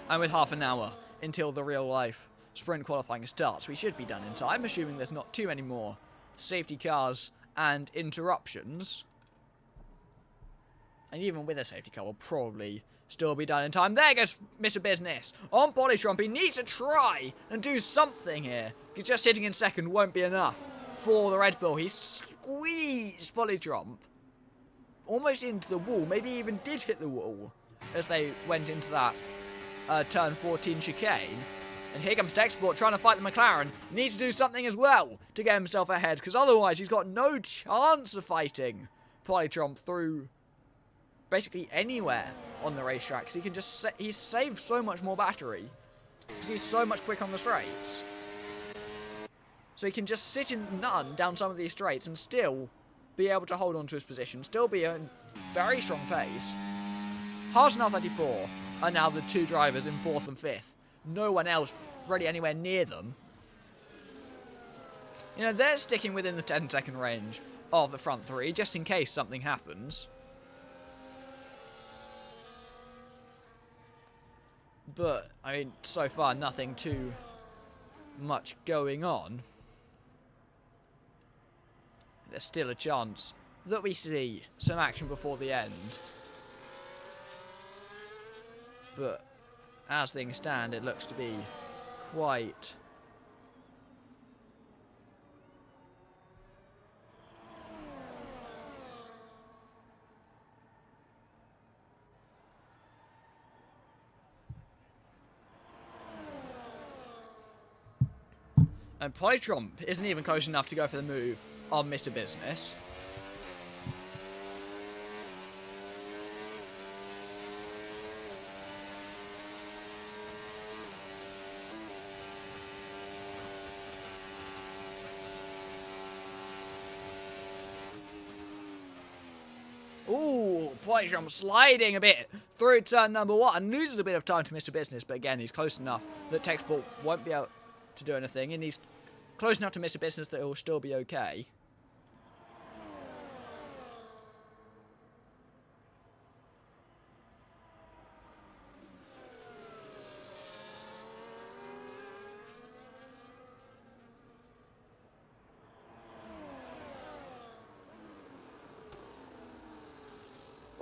And with half an hour until the real life sprint qualifying starts, we should be done in time, assuming there's not too many more safety cars and interruptions. And even with a safety car, we'll probably still be done in time. There goes Mr. Business on Polytromp. He needs to try and do something here, because just sitting in second won't be enough for the Red Bull. He squeezed Polytromp almost into the wall, maybe even did hit the wall as they went into that turn 14 chicane. And here comes Techsport trying to fight the McLaren. Needs to do something as well to get himself ahead, because otherwise he's got no chance of fighting Polytromp through basically anywhere on the racetrack. He can just he's saved so much more battery because he's so much quicker on the straights. So he can just sit in none down some of these straights and still be able to hold on to his position, still be a very strong pace. Haas and R34 are now the two drivers in 4th and 5th. No one else really anywhere near them. You know, they're sticking within the 10-second range of the front three, just in case something happens. But, I mean, so far nothing too much going on. There's still a chance that we see some action before the end. But as things stand, it looks to be quite and Polytromp isn't even close enough to go for the move on Mr. Business. Ooh, Polytromp sliding a bit through turn number 1. Loses a bit of time to Mr. Business, but again, he's close enough that Techsport won't be able to do anything, and he's close enough to Mr. Business that it will still be okay.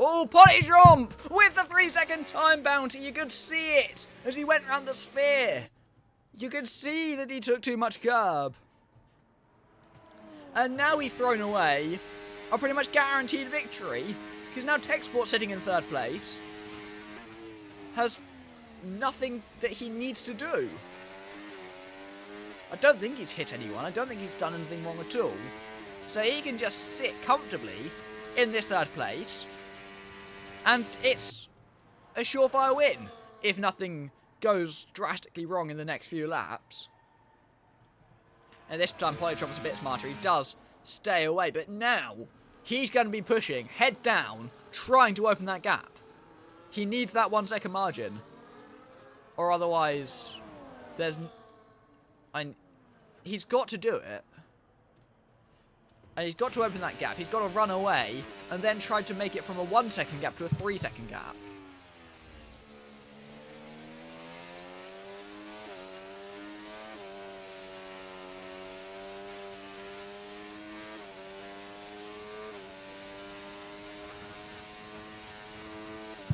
Oh, Polytromp with the 3-second time bounty. You could see it as he went around the sphere. You could see that he took too much curb. And now he's thrown away a pretty much guaranteed victory, because now Techsport, sitting in 3rd place, has nothing that he needs to do. I don't think he's hit anyone. I don't think he's done anything wrong at all. So he can just sit comfortably in this 3rd place, and it's a surefire win if nothing goes drastically wrong in the next few laps. And this time Polytromp's a bit smarter. He does stay away, but now he's going to be pushing head down, trying to open that gap. He needs that 1 second margin, or otherwise he's got to do it. And he's got to open that gap. He's got to run away and then try to make it from a 1 second gap to a 3 second gap.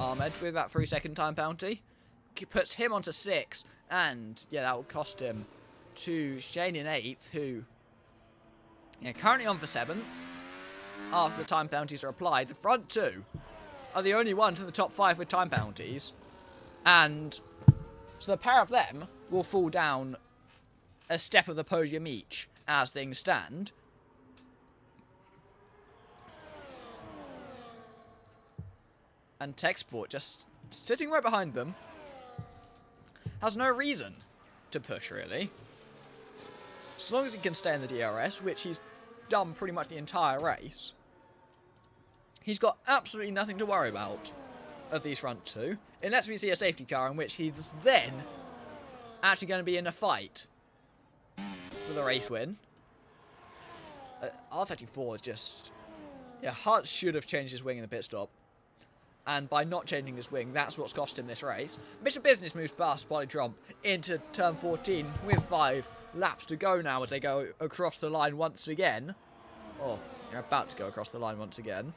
Ahmed with that 3 second time bounty puts him onto 6, and yeah, that will cost him to Shane in 8th, who currently on for 7th after the time bounties are applied. The front two are the only ones in the top 5 with time bounties, and so the pair of them will fall down a step of the podium each as things stand. And Techsport just sitting right behind them. Has no reason to push, really. As long as he can stay in the DRS, which he's done pretty much the entire race, he's got absolutely nothing to worry about of these front two, unless we see a safety car in which he's then actually going to be in a fight for the race win. R34 is just... Yeah, Hart should have changed his wing in the pit stop. And by not changing his wing, that's what's cost him this race. Mr. Business moves past Polly Trump into turn 14 with 5 laps to go now as they go across the line once again. Oh, you're about to go across the line once again.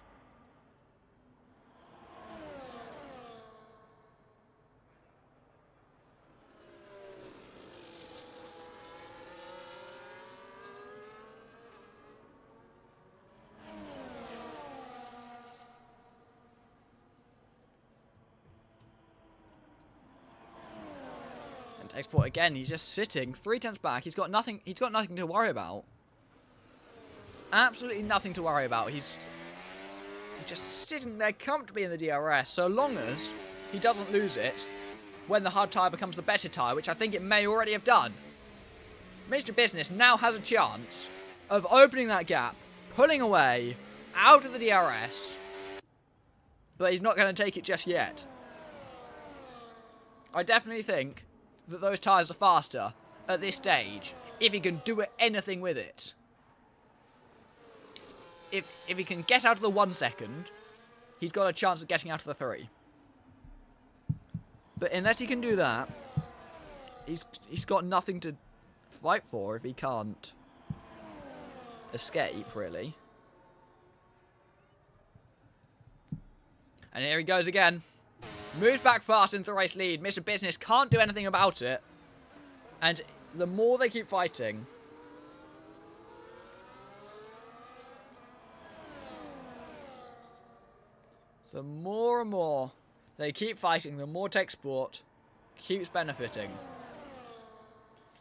Export again, he's just sitting 3/10 back. He's got nothing to worry about. Absolutely nothing to worry about. He's just sitting there comfortably in the DRS, so long as he doesn't lose it when the hard tyre becomes the better tyre, which I think it may already have done. Mr. Business now has a chance of opening that gap, pulling away out of the DRS, but he's not going to take it just yet. I definitely think that those tyres are faster at this stage if he can do anything with it. If he can get out of the 1 second, he's got a chance of getting out of the 3. But unless he can do that, he's got nothing to fight for if he can't escape, really. And here he goes again. Moves back fast into the race lead. Mr. Business can't do anything about it. And the more they keep fighting, the more and more they keep fighting, the more Techsport keeps benefiting.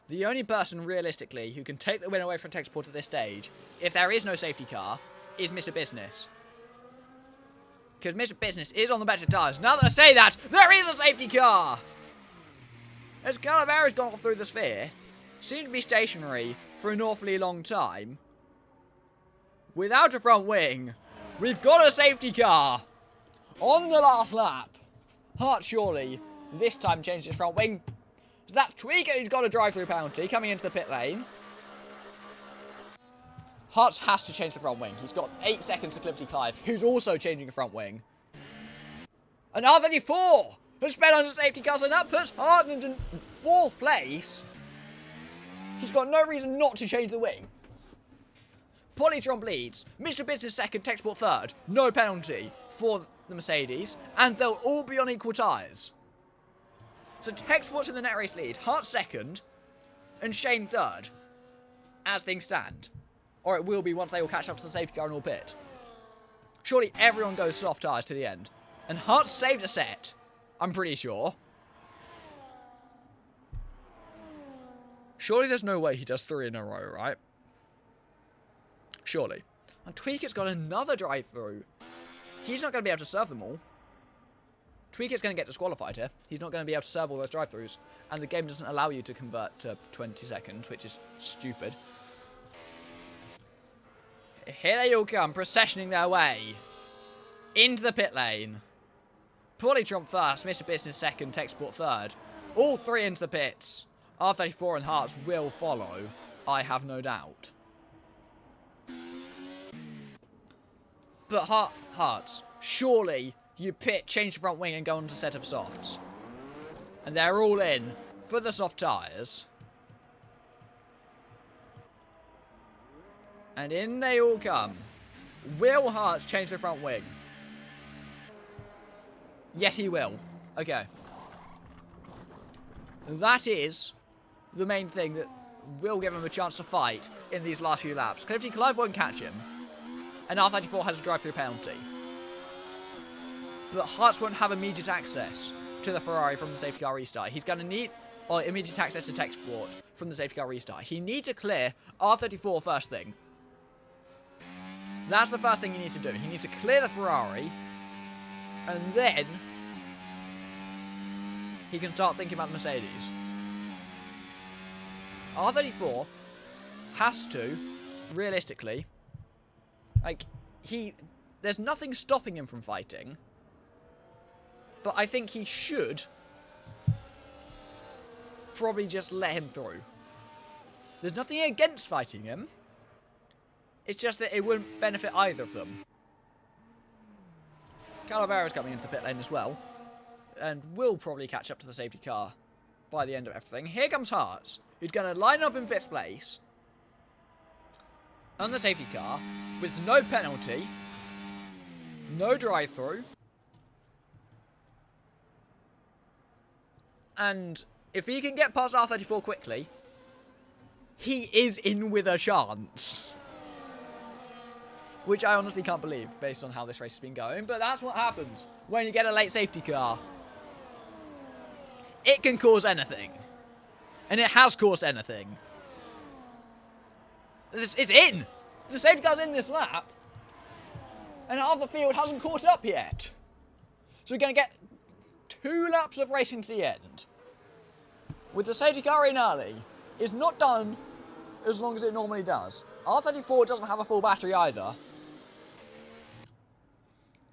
The only person, realistically, who can take the win away from Techsport at this stage, if there is no safety car, is Mr. Business. Because Mr. Business is on the better tyres. Now that I say that, there is a safety car! As Calavera's gone through the sphere, seemed to be stationary for an awfully long time. Without a front wing, we've got a safety car! On the last lap. Hart surely, this time changed his front wing. So that's Tweaker who's got a drive-through penalty coming into the pit lane. Hart has to change the front wing. He's got 8 seconds to Clifty Clive, who's also changing a front wing. And R34 has sped under safety cars, and that puts Hart into 4th place. He's got no reason not to change the wing. Polytron leads. Mr. Business 2nd, Techsport 3rd. No penalty for the Mercedes, and they'll all be on equal tyres. So Techsport's in the net race lead, Hart 2nd, and Shane 3rd, as things stand. Or it will be once they all catch up to the safety car and all pit. Surely everyone goes soft tyres to the end. And Hart saved a set, I'm pretty sure. Surely there's no way he does 3 in a row, right? Surely. And Tweaker's got another drive-through. He's not going to be able to serve them all. Tweaker's going to get disqualified here. He's not going to be able to serve all those drive-throughs. And the game doesn't allow you to convert to 20 seconds, which is stupid. Here they all come, processioning their way into the pit lane. Polytron first, Mr. Business 2nd, Techsport 3rd. All 3 into the pits. R34 and Hearts will follow, I have no doubt. But Hearts, surely you pit, change the front wing and go on to set of softs. And they're all in for the soft tyres. And in they all come. Will Hearts change the front wing? Yes, he will. Okay. That is the main thing that will give him a chance to fight in these last few laps. Clifty Clive won't catch him. And R34 has a drive-through penalty. But Hearts won't have immediate access to the Ferrari from the safety car restart. He's going to need immediate access to Techsport from the safety car restart. He needs to clear R34 first thing. That's the first thing he needs to do. He needs to clear the Ferrari And then he can start thinking about the Mercedes. R34 has to, realistically, like, there's nothing stopping him from fighting, but I think he should probably just let him through. There's nothing against fighting him, it's just that it wouldn't benefit either of them. Calavera's coming into the pit lane as well, and will probably catch up to the safety car by the end of everything. Here comes Hart, who's going to line up in 5th place on the safety car with no penalty, no drive-through, and if he can get past R34 quickly, he is in with a chance. Which I honestly can't believe, based on how this race has been going, but that's what happens when you get a late safety car. It can cause anything. And it has caused anything. It's in! The safety car's in this lap. And half the field hasn't caught up yet. So we're going to get 2 laps of racing to the end. With the safety car in early, it's not done as long as it normally does. R34 doesn't have a full battery either.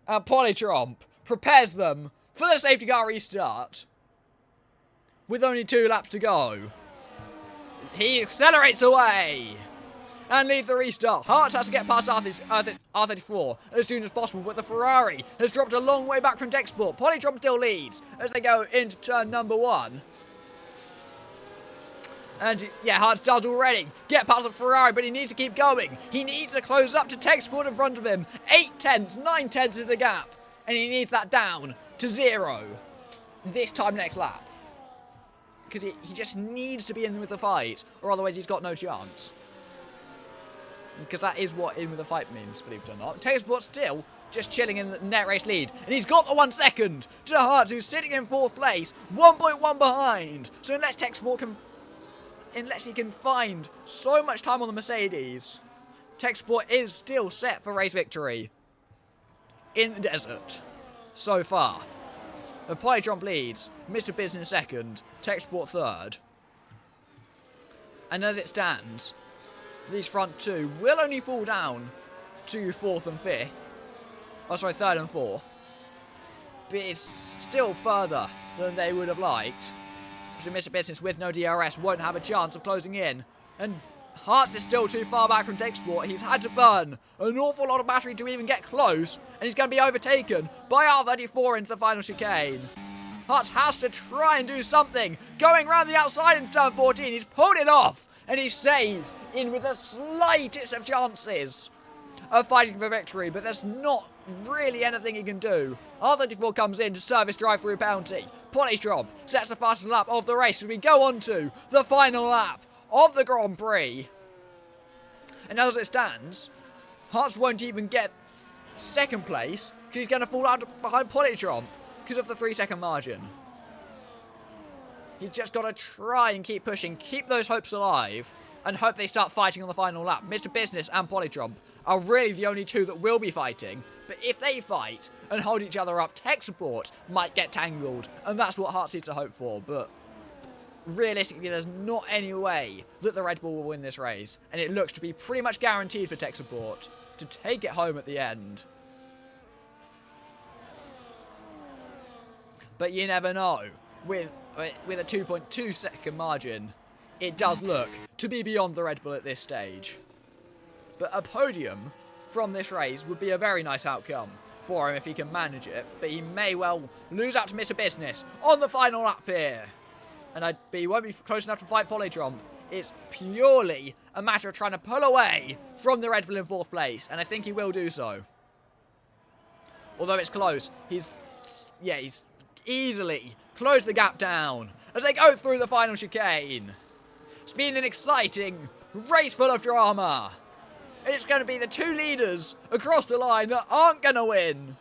Polytromp prepares them for the safety car restart. With only 2 laps to go. He accelerates away. And leads the restart. Hart has to get past R34 as soon as possible, but the Ferrari has dropped a long way back from Dexport. Polytromp still leads as they go into turn number 1. And yeah, Hart does already get past the Ferrari, but he needs to keep going. He needs to close up to Techsport in front of him. 8 tenths, 9 tenths is the gap. And he needs that down to 0 this time next lap. Because he just needs to be in with the fight, or otherwise he's got no chance. Because that is what in with the fight means, believe it or not. Techsport still just chilling in the net race lead. And he's got the 1 second to Hart, who's sitting in 4th place, 1.1 behind. So unless he can find so much time on the Mercedes, Techsport is still set for race victory in the desert so far. The Polytromp leads, Mr. Business 2nd, Techsport 3rd. And as it stands, these front 2 will only fall down to 4th and 5th. Oh, sorry, 3rd and 4th. But it's still further than they would have liked. So Mr. Business with no DRS won't have a chance of closing in. And Hart is still too far back from Techsport. He's had to burn an awful lot of battery to even get close. And he's going to be overtaken by R34 into the final chicane. Hart has to try and do something. Going around the outside in turn 14. He's pulled it off. And he stays in with the slightest of chances of fighting for victory. But there's not really anything he can do. R34 comes in to service drive-through penalty. Polytromp sets the fastest lap of the race as we go on to the final lap of the Grand Prix. And as it stands, Hart won't even get 2nd place because he's going to fall out behind Polytromp because of the 3-second margin. He's just got to try and keep pushing, keep those hopes alive, and hope they start fighting on the final lap. Mr. Business and Polytromp are really the only 2 that will be fighting, but if they fight and hold each other up, Techsport might get tangled, and that's what Hart needs to hope for, but realistically there's not any way that the Red Bull will win this race, and it looks to be pretty much guaranteed for Techsport to take it home at the end. But you never know. With a 2.2 second margin, it does look to be beyond the Red Bull at this stage. But a podium from this race would be a very nice outcome for him if he can manage it, but he may well lose out to Mr. Business on the final lap here. And he won't be close enough to fight Polytromp. It's purely a matter of trying to pull away from the Red Bull in 4th place, and I think he will do so. Although it's close, he's easily closed the gap down as they go through the final chicane. It's been an exciting race full of drama. It's going to be the 2 leaders across the line that aren't going to win.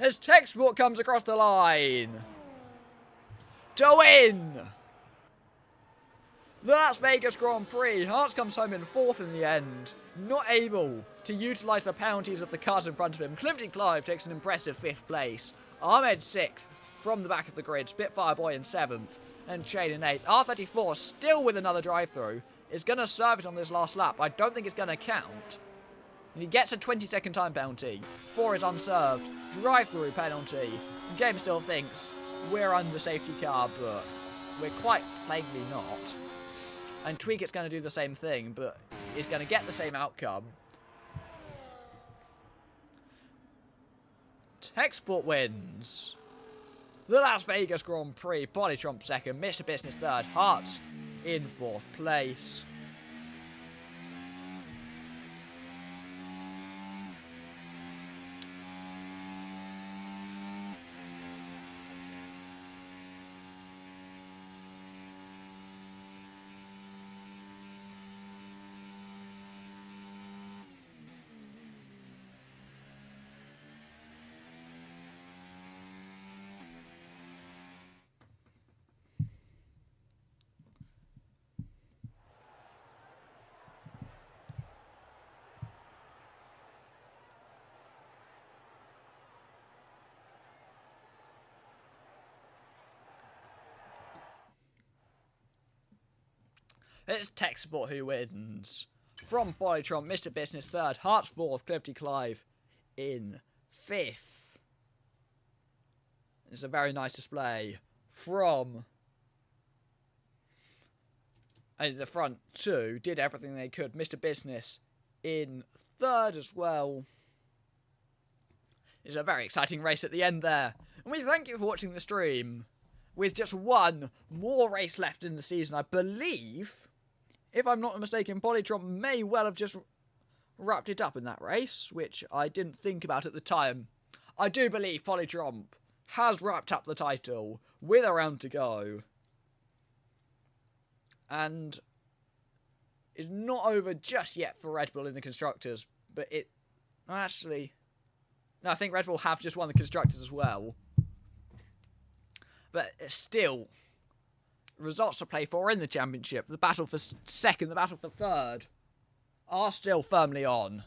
As Techsport comes across the line to win The Las Vegas Grand Prix. Hartz comes home in 4th in the end. Not able to utilise the penalties of the cars in front of him. Clifton Clive takes an impressive 5th place. Ahmed 6th from the back of the grid. Spitfire Boy in 7th. And Shane in 8th. R34 still with another drive-through. Is going to serve it on this last lap. I don't think it's going to count. And he gets a 20-second time penalty. 4 is unserved. Drive-through penalty. The game still thinks we're under safety car, but we're quite plainly not. And Tweak is going to do the same thing, but is going to get the same outcome. Techsport wins the Las Vegas Grand Prix. Polytromp 2nd, Mr. Business 3rd, Hart in 4th place. It's Tech Support who wins. From Polytron, Mr. Business 3rd, Hart 4th, Clifty Clive in 5th. It's a very nice display from the front two. Did everything they could. Mr. Business in 3rd as well. It's a very exciting race at the end there. And we thank you for watching the stream. With just one more race left in the season, I believe, if I'm not mistaken, Polytron may well have just wrapped it up in that race, which I didn't think about at the time. I do believe Polytron has wrapped up the title with a round to go. And is not over just yet for Red Bull in the Constructors, but it... Actually... No, I think Red Bull have just won the Constructors as well. But still, results to play for in the championship. The battle for 2nd, the battle for 3rd are still firmly on.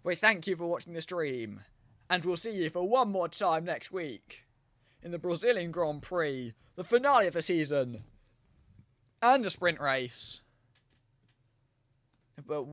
We thank you for watching the stream, and we'll see you for one more time next week in the Brazilian Grand Prix, the finale of the season, and a sprint race. But